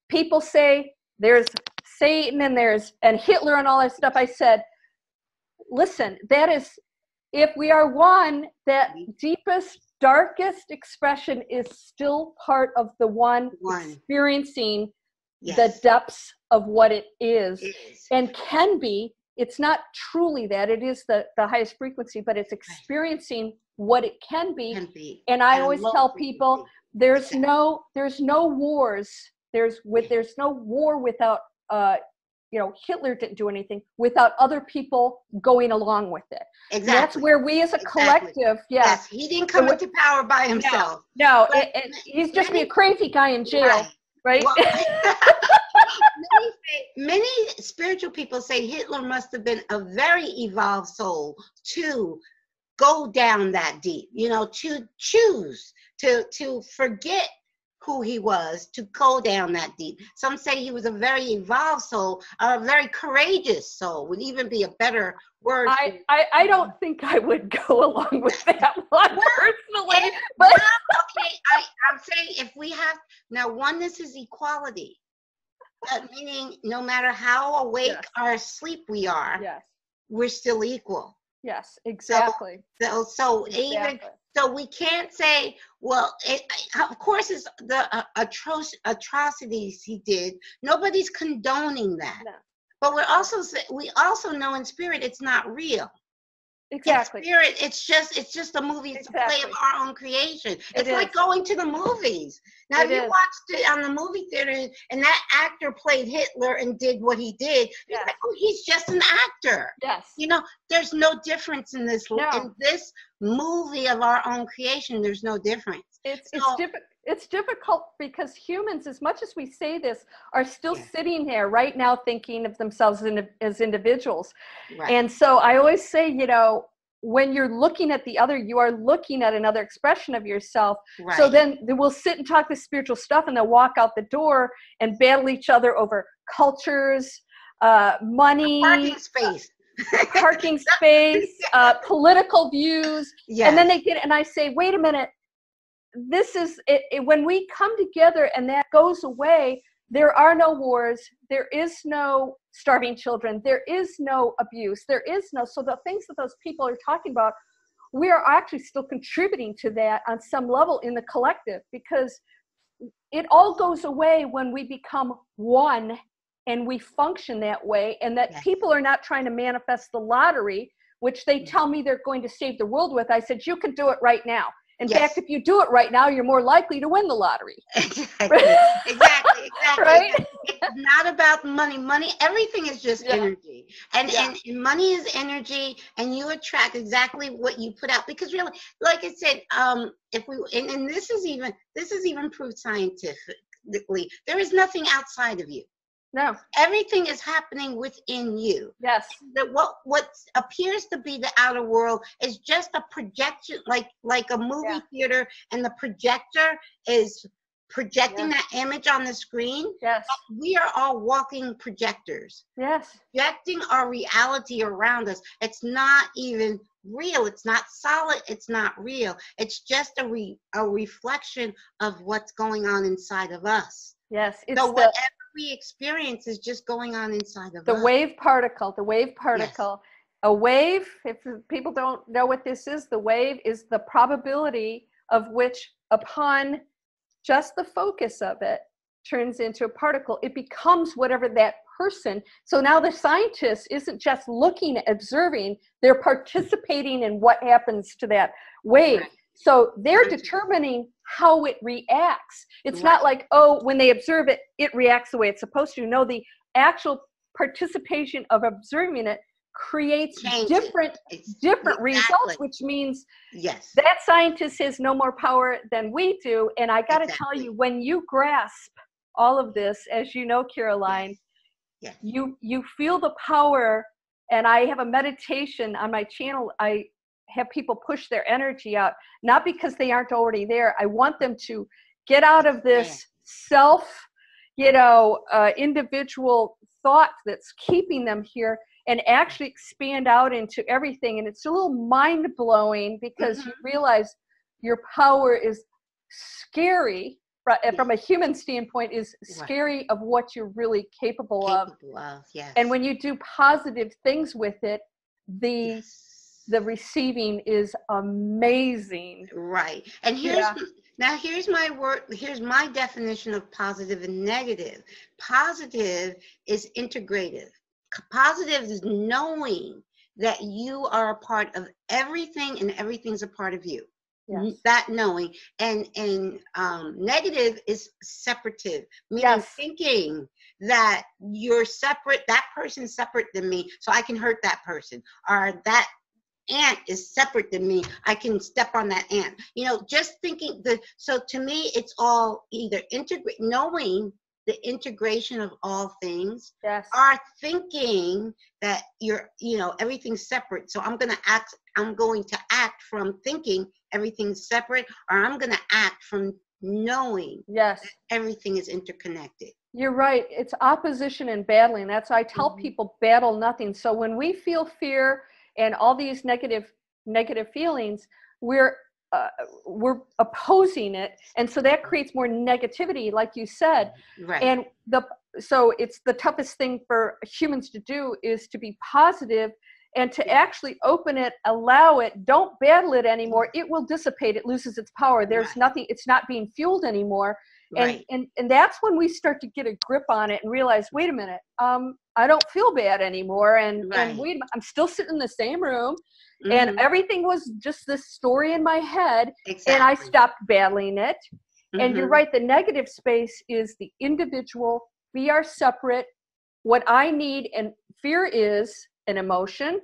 people say there's Satan and Hitler and all that stuff. I said, listen, that is, if we are one, that deepest, darkest expression is still part of the one. Experiencing the depths of what it is and can be. It's not truly that. It is the highest frequency, but it's experiencing what it can be. And I always tell people there's no wars. There's no war without Hitler didn't do anything without other people going along with it. Exactly. That's where we as a collective, yes, he didn't come into power by himself. No, he's just be a crazy guy in jail, right? Well, many spiritual people say Hitler must have been a very evolved soul to go down that deep, to choose to forget who he was, to go down that deep. Some say he was a very evolved soul, a very courageous soul would even be a better word. I don't think I would go along with that one personally. But I'm saying if we have, now oneness is equality. Meaning no matter how awake or asleep we are, we're still equal. Yes, exactly. So we can't say, well, of course it's the atrocities he did. Nobody's condoning that. No. But we also know in spirit it's not real. Exactly. In spirit, it's just a movie. It's a play of our own creation. It's like going to the movies. Now, if you watched it on the movie theater and that actor played Hitler and did what he did, you're like, oh, he's just an actor. Yes. There's no difference in this movie of our own creation. There's no difference. It's difficult because humans, as much as we say this, are still sitting there right now thinking of themselves as individuals. Right. And so I always say, when you're looking at the other, you are looking at another expression of yourself. Right. So then we'll sit and talk this spiritual stuff and they'll walk out the door and battle each other over cultures, money, parking space, political views. Yes. And then and I say, wait a minute. This is it, when we come together and that goes away, there are no wars, there is no starving children, there is no abuse, so the things that those people are talking about, we are actually still contributing to that on some level in the collective, because it all goes away when we become one and we function that way, and that people are not trying to manifest the lottery, which they tell me they're going to save the world with. I said, you can do it right now. In fact, if you do it right now, you're more likely to win the lottery. Exactly. Right? It's not about money. Everything is just energy. And money is energy, and you attract exactly what you put out. Because really, like I said, and this is even proved scientifically, there is nothing outside of you. No. Everything is happening within you. Yes. What appears to be the outer world is just a projection, like a movie theater, and the projector is projecting that image on the screen. Yes. We are all walking projectors. Yes. Projecting our reality around us. It's not even real. It's not solid. It's not real. It's just a reflection of what's going on inside of us. Yes. So whatever we experience is just going on inside of us. The wave particle. Yes. A wave, if people don't know what this is, the wave is the probability of which, upon just the focus of it, turns into a particle. It becomes whatever that person. So now the scientist isn't just looking, observing, they're participating in what happens to that wave. Right. So they're determining how it reacts. It's Right. not like, oh, when they observe it, it reacts the way it's supposed to. No, the actual participation of observing it creates different results, which means yes, that scientist has no more power than we do. And I got to tell you, when you grasp all of this, as you know, Caroline, yes. you feel the power. And I have a meditation on my channel. I have people push their energy out, not because they aren't already there. I want them to get out of this individual thought that's keeping them here and actually expand out into everything. And it's a little mind-blowing because you realize your power is scary, from a human standpoint, is scary of what you're really capable of. Yes. And when you do positive things with it, the receiving is amazing. Right. And here's my definition of positive and negative. Positive is integrative. Positive is knowing that you are a part of everything and everything's a part of you. Yes. That knowing. And negative is separative, meaning thinking that you're separate, that person's separate than me, so I can hurt that person, or that ant is separate than me, I can step on that ant. Just thinking so to me, it's all either knowing the integration of all things, or thinking that everything's separate. So I'm going to act from thinking everything's separate, or I'm going to act from knowing that everything is interconnected. You're right. It's opposition and battling. That's why I tell people, battle nothing. So when we feel fear and all these negative feelings, we're opposing it, and so that creates more negativity, like you said. Right. And so it's the toughest thing for humans to do is to be positive and to actually open it, allow it, don't battle it anymore. It will dissipate. It loses its power. There's nothing. It's not being fueled anymore. And that's when we start to get a grip on it and realize, wait a minute, I don't feel bad anymore. And wait, I'm still sitting in the same room, and everything was just this story in my head, and I stopped battling it. And you're right, the negative space is the individual. We are separate. What I need, and fear is an emotion.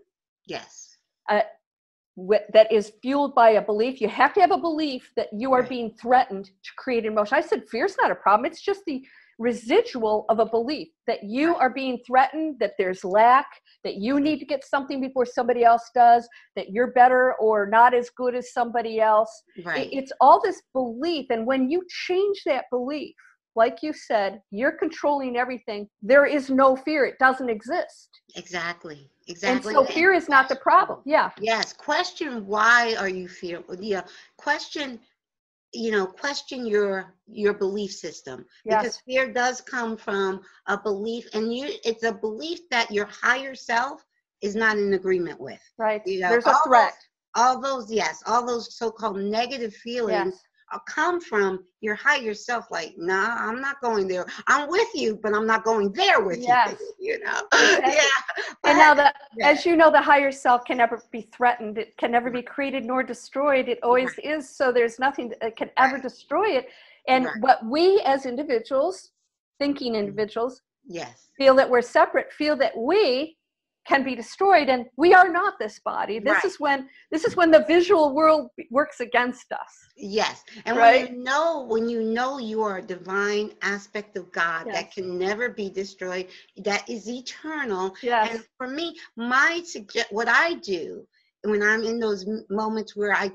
Yes. That is fueled by a belief. You have to have a belief that you are being threatened to create an emotion. I said fear's not a problem. It's just the residual of a belief that you are being threatened, that there's lack, that you need to get something before somebody else does, that you're better or not as good as somebody else. Right. It's all this belief. And when you change that belief, like you said, you're controlling everything. There is no fear. It doesn't exist. Exactly. And so fear is not the problem. Yeah. Yes. Question, why are you fearful? Question your belief system, because fear does come from a belief, and it's a belief that your higher self is not in agreement with. Right. There's a threat. All those so-called negative feelings come from your higher self, like, nah, I'm not going there. I'm with you, but I'm not going there with you. Exactly. And now as you know, the higher self can never be threatened. It can never be created nor destroyed. It always is. So there's nothing that can ever destroy it. And what we as individuals, thinking individuals, feel that we're separate, feel that we can be destroyed, and we are not this body. This is when the visual world works against us. Yes. And when you know you are a divine aspect of God that can never be destroyed, that is eternal. And for me, what I do when I'm in those moments where I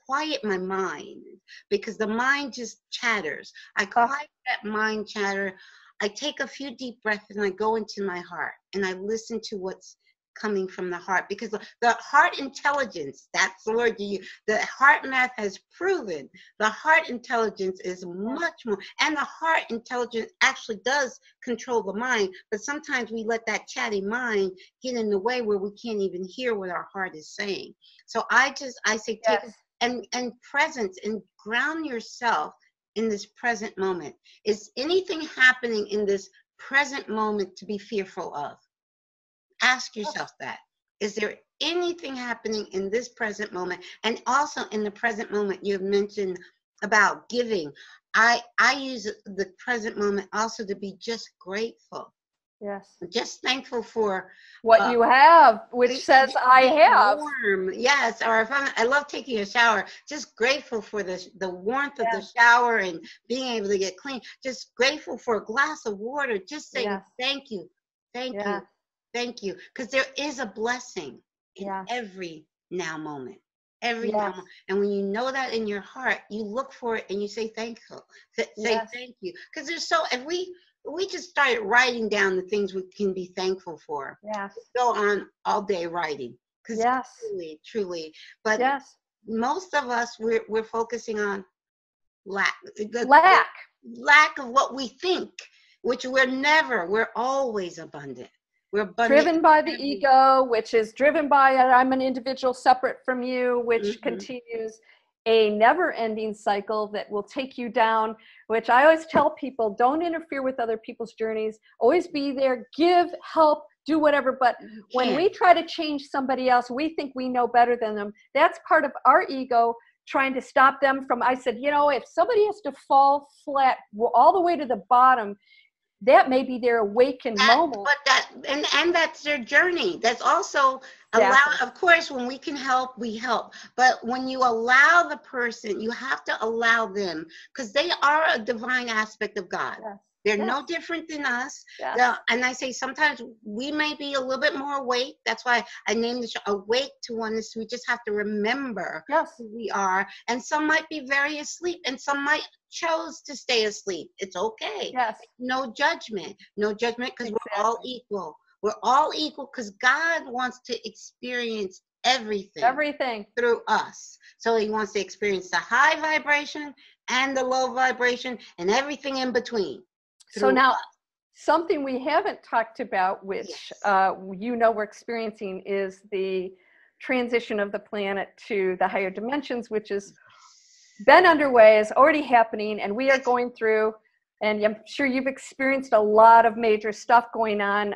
quiet my mind, because the mind just chatters. I quiet that mind chatter. I take a few deep breaths and I go into my heart and I listen to what's coming from the heart, because the heart intelligence, that's the word you use. The heart math has proven the heart intelligence is much more, and the heart intelligence actually does control the mind, but sometimes we let that chatty mind get in the way where we can't even hear what our heart is saying. So I say take and presence, and ground yourself in this present moment. Is anything happening in this present moment to be fearful of? Ask yourself that. Is there anything happening in this present moment? And also in the present moment, you've mentioned about giving. I use the present moment also to be just grateful. Yes. Just thankful for what you have, which says I have. Warm. Yes. Or if I love taking a shower, just grateful for the warmth of the shower and being able to get clean. Just grateful for a glass of water. Just saying thank you, thank you, thank you. Because there is a blessing in every now moment. Every now moment. And when you know that in your heart, you look for it and you say thankful. Say thank you. Because there's if we just started writing down the things we can be thankful for. Yes. Go on all day writing. Because truly. But most of us, we're focusing on lack. Lack of what we think, which we're always abundant. We're abundant. Driven by the ego, which is driven by I'm an individual separate from you, which continues a never-ending cycle that will take you down, which I always tell people, don't interfere with other people's journeys. Always be there, give, help, do whatever. But when we try to change somebody else, we think we know better than them. That's part of our ego trying to stop them from, I said, if somebody has to fall flat all the way to the bottom, that may be their awakened moment. But and that's their journey. That's also of course, when we can help, we help. But when you allow the person, you have to allow them, because they are a divine aspect of God. They're no different than us. And I say sometimes we may be a little bit more awake. That's why I named the show Awake to Oneness. We just have to remember who we are. And some might be very asleep, and some might chose to stay asleep. It's okay. No judgment. No judgment, because we're all equal. We're all equal because God wants to experience everything through us. So he wants to experience the high vibration and the low vibration and everything in between. So now, something we haven't talked about, which we're experiencing, is the transition of the planet to the higher dimensions, which has been underway, is already happening, and we are going through, and I'm sure you've experienced a lot of major stuff going on,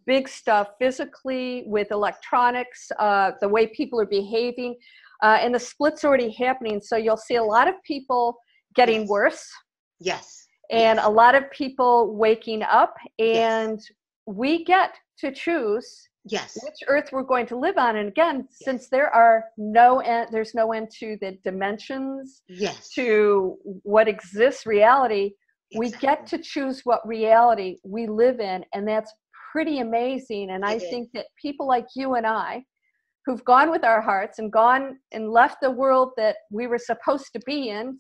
big stuff physically with electronics, the way people are behaving, and the split's already happening. So you'll see a lot of people getting worse. And a lot of people waking up, and we get to choose which earth we're going to live on. And again, since there are there's no end to the dimensions, to what exists, reality, we get to choose what reality we live in. And that's pretty amazing. And I think that people like you and I, who've gone with our hearts and gone and left the world that we were supposed to be in,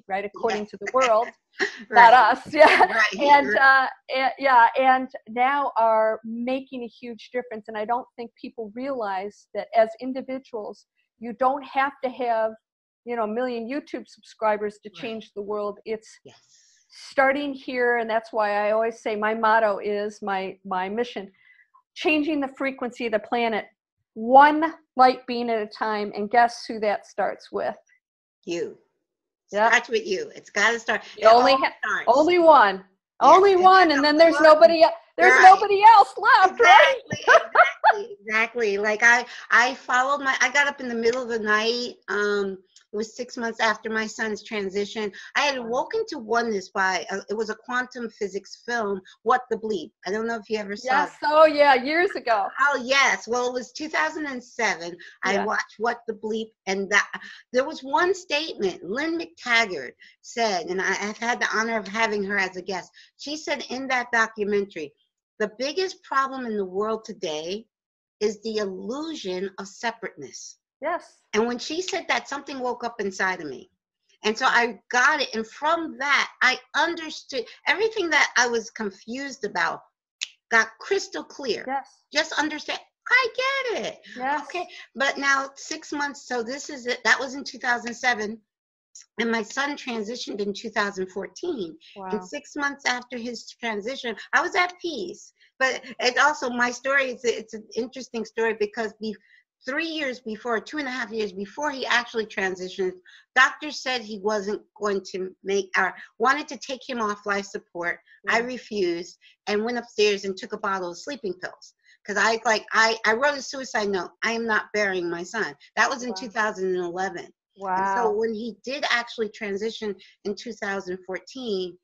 right, according to the world, not us, and now are making a huge difference. And I don't think people realize that as individuals, you don't have to have, a million YouTube subscribers to change the world. It's starting here, and that's why I always say my motto is my mission: changing the frequency of the planet, one light being at a time. And guess who that starts with? You. Starts with you. It's got to start. Only one. Only one, and then there's nobody. Nobody else left, right? Exactly. Like I followed I got up in the middle of the night. It was 6 months after my son's transition. I had woken to oneness by, it was a quantum physics film, What the Bleep. I don't know if you ever saw it. Oh yeah, years ago. Oh yes, well it was 2007. I watched What the Bleep, and there was one statement Lynn McTaggart said, and I've had the honor of having her as a guest. She said in that documentary, the biggest problem in the world today is the illusion of separateness. And when she said that, something woke up inside of me. And so I got it. And from that, I understood everything that I was confused about got crystal clear. Just understand. I get it. Okay. But now 6 months. So this is it. That was in 2007. And my son transitioned in 2014. And 6 months after his transition, I was at peace. But it's also my story. It's an interesting story because 3 years before, 2.5 years before he actually transitioned, doctors said he wasn't going to make, or wanted to take him off life support. I refused and went upstairs and took a bottle of sleeping pills. Because I wrote a suicide note. I am not burying my son. That was in 2011. Wow. And so when he did actually transition in 2014,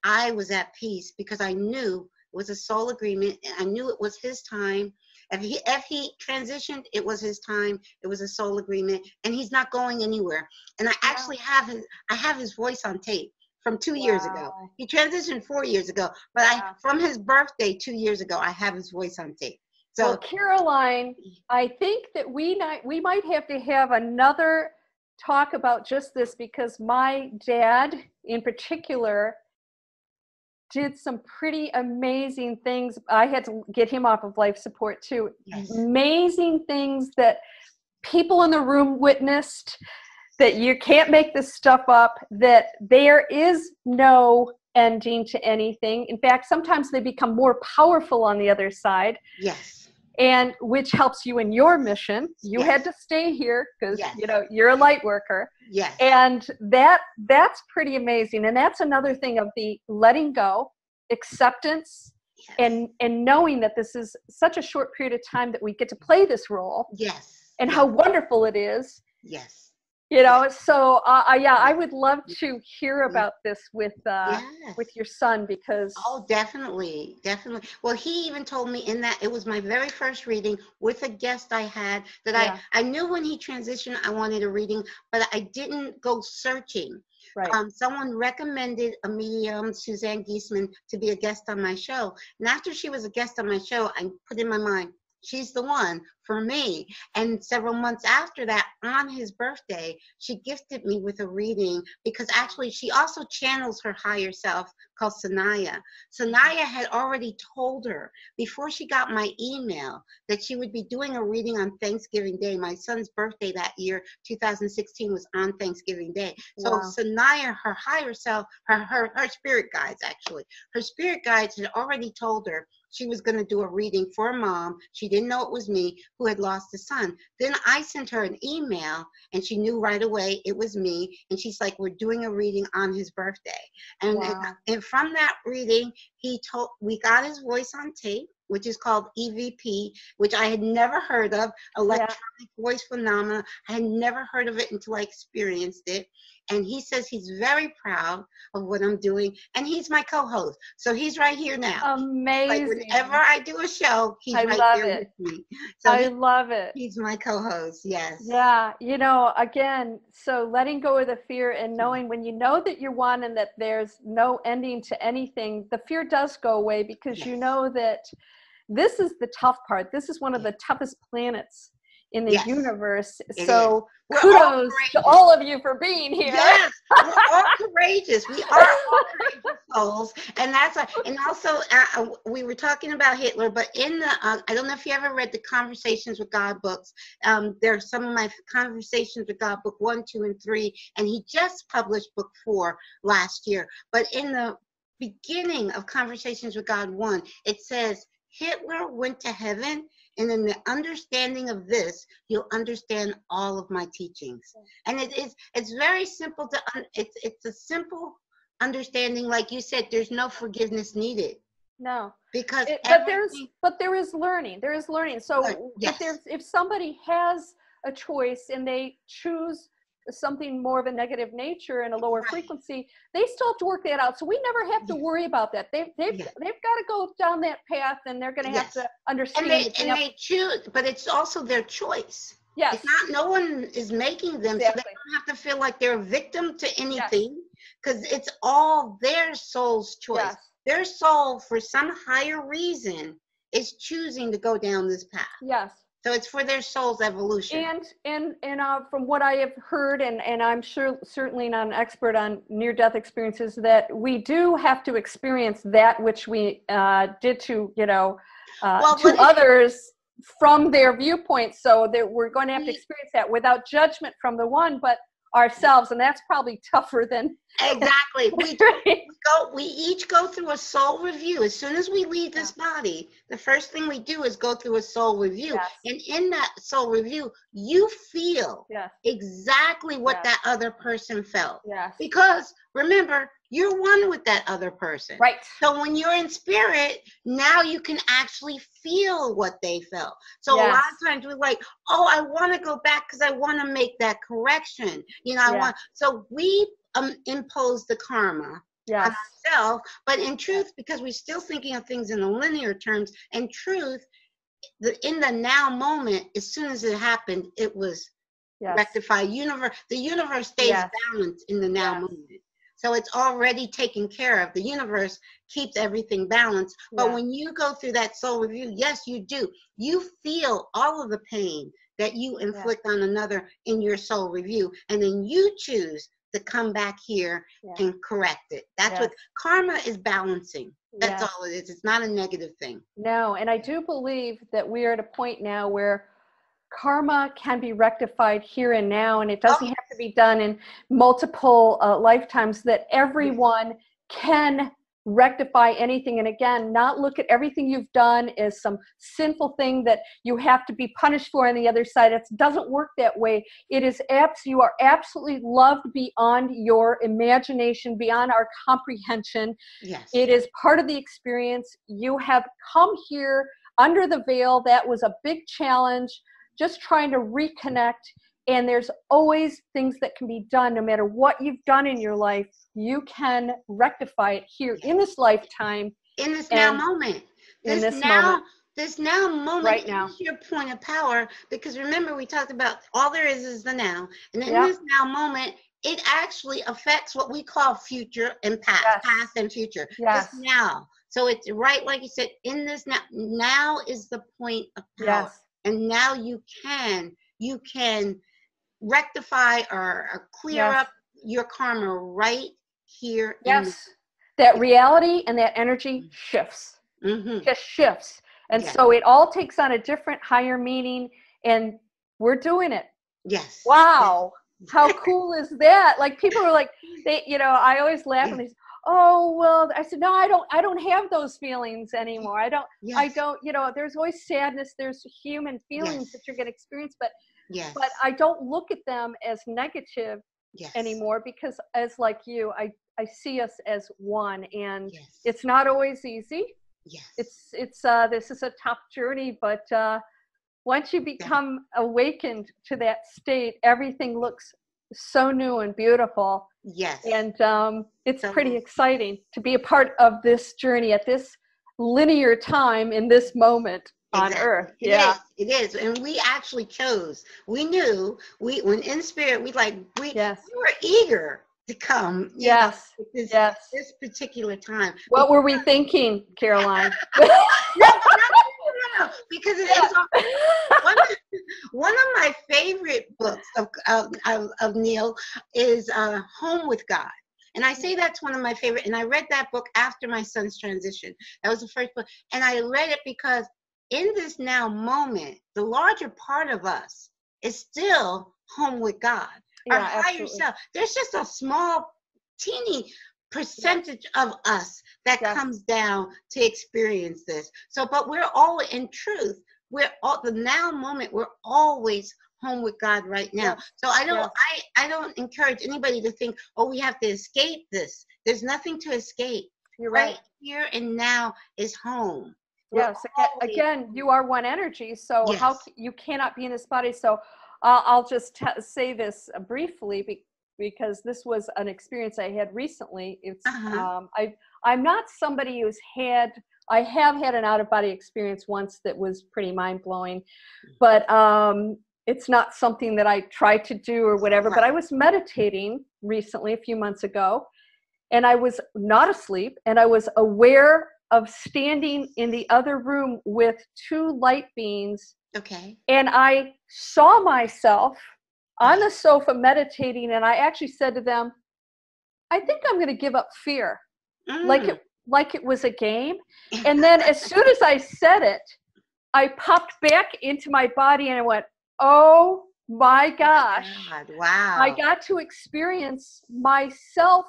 I was at peace because I knew it was a soul agreement. And I knew it was his time. If he transitioned, it was his time. It was a soul agreement, and he's not going anywhere. And I actually have his voice on tape from 2 years ago. He transitioned 4 years ago, but from his birthday 2 years ago, I have his voice on tape. So, well, Caroline, I think that we might have to have another talk about just this, because my dad in particular did some pretty amazing things. I had to get him off of life support too. Yes. Amazing things that people in the room witnessed, that you can't make this stuff up, that there is no ending to anything. In fact, sometimes they become more powerful on the other side. Yes. And which helps you in your mission. You had to stay here because you know you're a light worker. Yes. And that's pretty amazing. And that's another thing of the letting go, acceptance, and knowing that this is such a short period of time that we get to play this role. Yes. And how wonderful it is. Yes. You know, so I would love to hear about this with your son, because definitely. Well, he even told me in that it was my very first reading with a guest I had that I knew when he transitioned I wanted a reading, but I didn't go searching. Right. Someone recommended a medium, Suzanne Giesman, to be a guest on my show, and after she was a guest on my show, I put in my mind, she's the one for me. And several months after that, on his birthday, she gifted me with a reading, because actually she also channels her higher self called Sanaya. Sanaya had already told her before she got my email that she would be doing a reading on Thanksgiving Day. My son's birthday that year, 2016, was on Thanksgiving Day. So Sanaya, her higher self, her spirit guides, actually, her spirit guides had already told her she was going to do a reading for a mom. She didn't know it was me, who had lost a son. Then I sent her an email, and she knew right away it was me. And she's like, we're doing a reading on his birthday. And from that reading, we got his voice on tape, which is called EVP, which I had never heard of, electronic voice phenomena. I had never heard of it until I experienced it. And he says he's very proud of what I'm doing, and he's my co-host. So he's right here now. Amazing. Like whenever I do a show, he's right there with me. So I love it. He's my co-host, yes. Yeah, you know, again, so letting go of the fear and knowing when you know that you're one and that there's no ending to anything, the fear does go away, because you know that this is the tough part. This is one of the toughest planets in the universe. So kudos to all of you for being here. Yes, we're all courageous. We are all courageous souls. And and also we were talking about Hitler, but in the, I don't know if you ever read the Conversations with God books. There's some of my Conversations with God book 1, 2, and 3, and he just published book 4 last year. But in the beginning of Conversations with God 1, it says, Hitler went to heaven, and in the understanding of this, you'll understand all of my teachings. And it's very simple it's a simple understanding. Like you said, there's no forgiveness needed. No, because but there is learning. There is learning. So if somebody has a choice and they choose something more of a negative nature and a lower frequency, they still have to work that out. So we never have to worry about that. They've got to go down that path, and they're going to have to understand. And they choose, but it's also their choice. Yes. It's not, no one is making them, so they don't have to feel like they're a victim to anything, because it's all their soul's choice. Yes. Their soul, for some higher reason, is choosing to go down this path. Yes. So it's for their soul's evolution. And from what I have heard, and I'm certainly not an expert on near-death experiences, that we do have to experience that which we did to, to others from their viewpoint. So that we're going to have to experience that without judgment from the one, but ourselves, and that's probably tougher than Exactly. We each go through a soul review. As soon as we leave this body, the first thing we do is go through a soul review. Yes. And in that soul review, you feel exactly what that other person felt. Yes. Because remember, you're one with that other person. Right. So when you're in spirit, now you can actually feel what they felt. So a lot of times we're like, oh, I want to go back because I want to make that correction. You know, so we impose the karma on ourselves, but in truth, because we're still thinking of things in the linear terms, in truth, in the now moment, as soon as it happened, it was rectified. The universe stays balanced in the now moment. So it's already taken care of. The universe keeps everything balanced. But when you go through that soul review, yes, you do. You feel all of the pain that you inflict on another in your soul review, and then you choose to come back here and correct it. That's what karma is, balancing. That's all it is. It's not a negative thing. No, and I do believe that we are at a point now where karma can be rectified here and now, and it doesn't have to be done in multiple lifetimes, that everyone can rectify anything. And again, not look at everything you've done as some sinful thing that you have to be punished for on the other side. It doesn't work that way. It is you are absolutely loved beyond your imagination, beyond our comprehension. Yes. It is part of the experience. You have come here under the veil. That was a big challenge, just trying to reconnect. And there's always things that can be done. No matter what you've done in your life, you can rectify it here in this lifetime. In this now moment. This now moment right now is your point of power. Because remember, we talked about all there is the now. And in this now moment, it actually affects what we call future and past, past and future. Just now. So it's right, like you said, in this now. Now is the point of power. And now you can rectify or clear up your karma right here. That reality and that energy shifts. Just shifts. And so it all takes on a different, higher meaning, and we're doing it. Yes. Wow. How cool is that? Like, people are like, I always laugh and they say, oh, well, I said, no, I don't have those feelings anymore. I don't, there's always sadness. There's human feelings that you're going to experience, but I don't look at them as negative anymore, because as like you, I see us as one, and it's not always easy. It's this is a tough journey, but once you become awakened to that state, everything looks so new and beautiful. And it's pretty exciting to be a part of this journey at this linear time in this moment on Earth. It is. And we actually chose. We knew when in spirit, we were eager to come. This particular time. What were we thinking, Caroline? No, because it is one of my favorite books of Neil is Home with God. And I say that's one of my favorite. And I read that book after my son's transition. That was the first book. And I read it because in this now moment, the larger part of us is still home with God. Our higher self. There's just a small, teeny percentage of us that comes down to experience this. So, but we're all, in truth, the now moment, we're always home with God right now. So I don't encourage anybody to think, oh, we have to escape this. There's nothing to escape. You're right. Here and now is home. Again, you are one energy, so how you cannot be in this body. So I'll just say this briefly, because this was an experience I had recently. It's I'm not somebody who's I have had an out-of-body experience once that was pretty mind-blowing, but it's not something that I try to do or whatever. But I was meditating recently, a few months ago, and I was not asleep, and I was aware of standing in the other room with two light beings. And I saw myself on the sofa meditating, and I actually said to them, I think I'm going to give up fear, like it was a game. And then as soon as I said it, I popped back into my body, and I went, oh my gosh, God, wow. I got to experience myself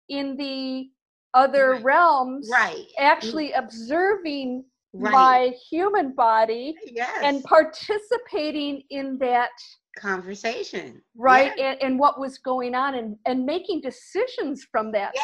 in the other realms, right, actually observing right. my human body Yes. and participating in that conversation, right? Yes. And what was going on, and making decisions from that.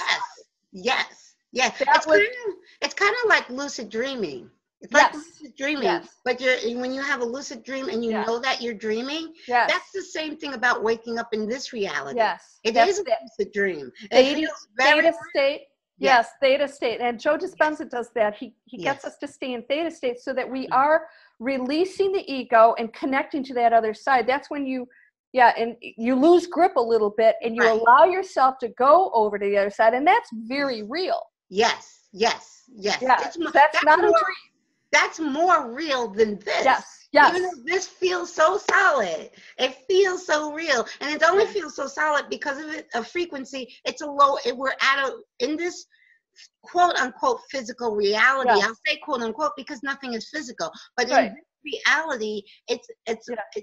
Yes. It's kind of like lucid dreaming. It's like lucid dreaming, but when you have a lucid dream and you know that you're dreaming, that's the same thing about waking up in this reality. It is a lucid dream. It feels very theta state. Yes, theta state. And Joe Dispenza does that. He gets us to stay in theta state so that we are releasing the ego and connecting to that other side. That's when you and you lose grip a little bit and you allow yourself to go over to the other side, and that's very real. Yes. Yeah, that's not a dream. That's more real than this. Yes. Even though this feels so solid, it feels so real, and it only feels so solid because of a frequency. It's a low. We're in this quote unquote physical reality. I'll say quote unquote because nothing is physical, but in reality, it's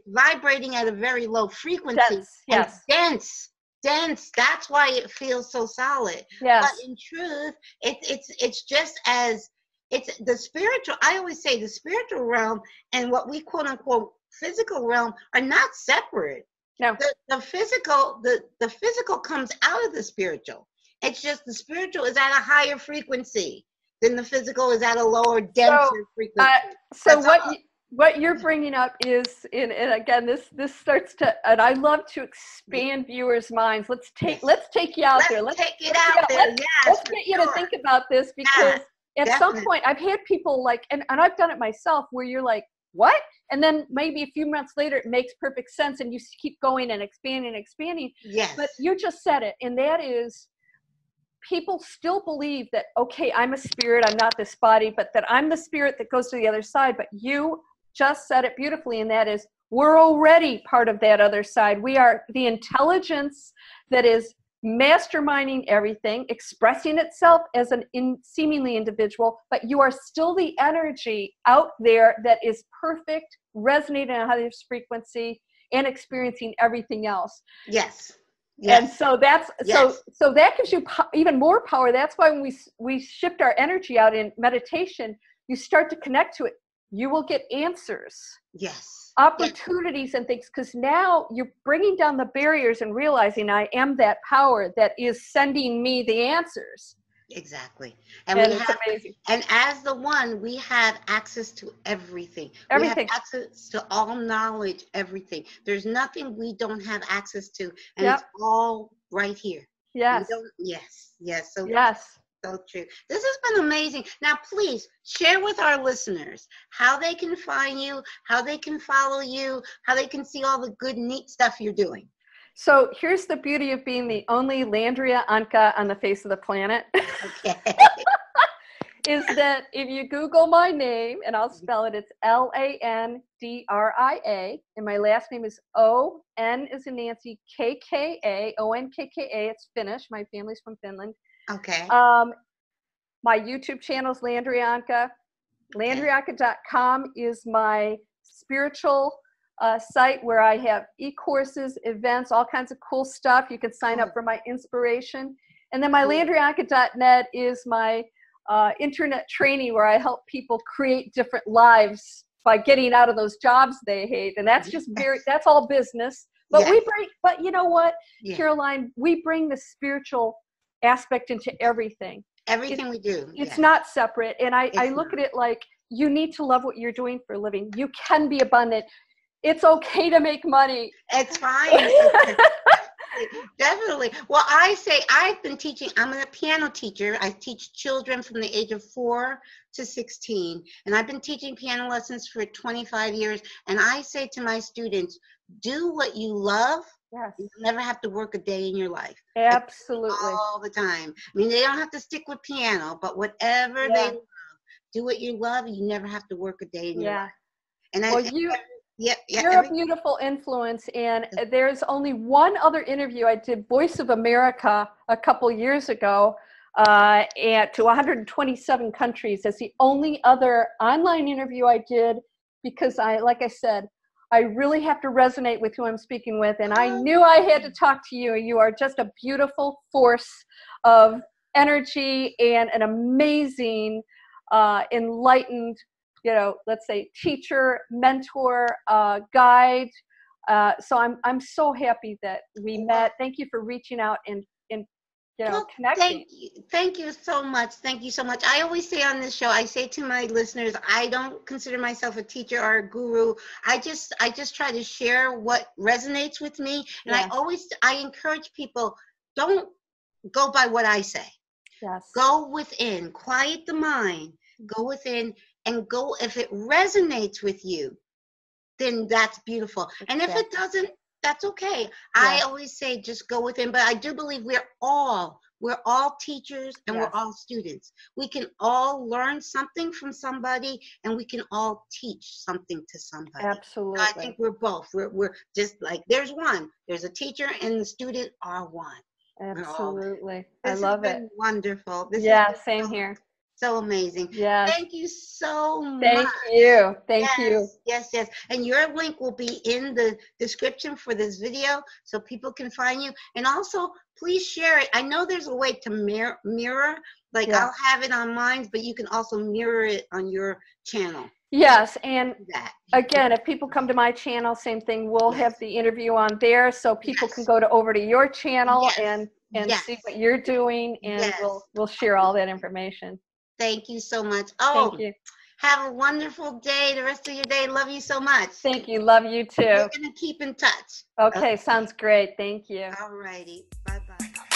vibrating at a very low frequency. Dense. That's why it feels so solid. But in truth, it's just as it's the spiritual. I always say the spiritual realm and what we quote unquote physical realm are not separate. No. The physical comes out of the spiritual. It's just the spiritual is at a higher frequency than the physical is at a lower, denser frequency. So what you're bringing up is, and again, this starts to, and I love to expand viewers' minds. Let's take you out there. Let's take it out there. Let's get you to think about this, because at some point I've had people like, and I've done it myself, where you're like, what? And then maybe a few months later, it makes perfect sense, and you keep going and expanding. Yes. But you just said it, and that is, people still believe that, okay, I'm a spirit, I'm not this body, but that I'm the spirit that goes to the other side. But you just said it beautifully, and that is, we're already part of that other side. We are the intelligence that is masterminding everything, expressing itself as an seemingly individual, but you are still the energy out there that is perfect, resonating on a higher frequency and experiencing everything else. Yes. And so that's so that gives you even more power. That's why when we shift our energy out in meditation, you start to connect to it. You will get answers. Yes. Opportunities and things, because now you're bringing down the barriers and realizing I am that power that is sending me the answers. Exactly. And amazing. And as the one, we have access to everything. We have access to all knowledge, everything. There's nothing we don't have access to, and it's all right here. Yes. So true. This has been amazing. Now, please share with our listeners how they can find you, how they can follow you, how they can see all the good, neat stuff you're doing. So here's the beauty of being the only Landria Onkka on the face of the planet. Okay. Is that if you Google my name, and I'll spell it, it's Landria, and my last name is O-N as in Nancy, K-K-A, O-N-K-K-A. It's Finnish. My family's from Finland. Okay. My YouTube channel is Landria Onkka. LandriaOnkka.com is my spiritual site where I have e-courses, events, all kinds of cool stuff. You can sign up for my inspiration. And then my LandriaOnkka.net is my internet training where I help people create different lives by getting out of those jobs they hate. And that's just that's all business. But but you know what, Caroline, we bring the spiritual aspect into everything. Everything we do. It's not separate. And I look at it like, you need to love what you're doing for a living. You can be abundant. It's okay to make money. It's fine. Definitely. Well, I say I've been teaching. I'm a piano teacher. I teach children from the age of 4 to 16. And I've been teaching piano lessons for 25 years. And I say to my students, do what you love. Yes. You never have to work a day in your life. Absolutely. All the time. I mean, they don't have to stick with piano, but whatever they love, do what you love. You never have to work a day in your life. And you're a beautiful influence. And there's only one other interview I did, Voice of America, a couple years ago, and to 127 countries. That's the only other online interview I did, because like I said, I really have to resonate with who I'm speaking with. And I knew I had to talk to you. You are just a beautiful force of energy and an amazing, enlightened, let's say teacher, mentor, guide. So I'm so happy that we met. Thank you for reaching out and connecting. Thank you so much. Thank you so much. I always say on this show, I say to my listeners, I don't consider myself a teacher or a guru. I just try to share what resonates with me. And I encourage people, don't go by what I say. Yes. Go within, quiet the mind, go within and go. If it resonates with you, then that's beautiful. And if it doesn't, that's okay. Yeah. I always say just go within, but I do believe we're all teachers and we're all students. We can all learn something from somebody and we can all teach something to somebody. Absolutely. So I think we're both. We're just like, there's a teacher and the student are one. Absolutely. I love it. Wonderful. Same here. So amazing. Yes. Thank you so much. Thank you. Thank you. Yes. And your link will be in the description for this video so people can find you. And also, please share it. I know there's a way to mirror. Like I'll have it on mine, but you can also mirror it on your channel. Yes, and again, if people come to my channel, same thing. We'll have the interview on there, so people can go over to your channel and see what you're doing, and we'll share all that information. Thank you so much. Oh, thank you. Have a wonderful day. The rest of your day. Love you so much. Thank you. Love you too. We're gonna keep in touch. Okay, sounds great. Thank you. All righty. Bye bye.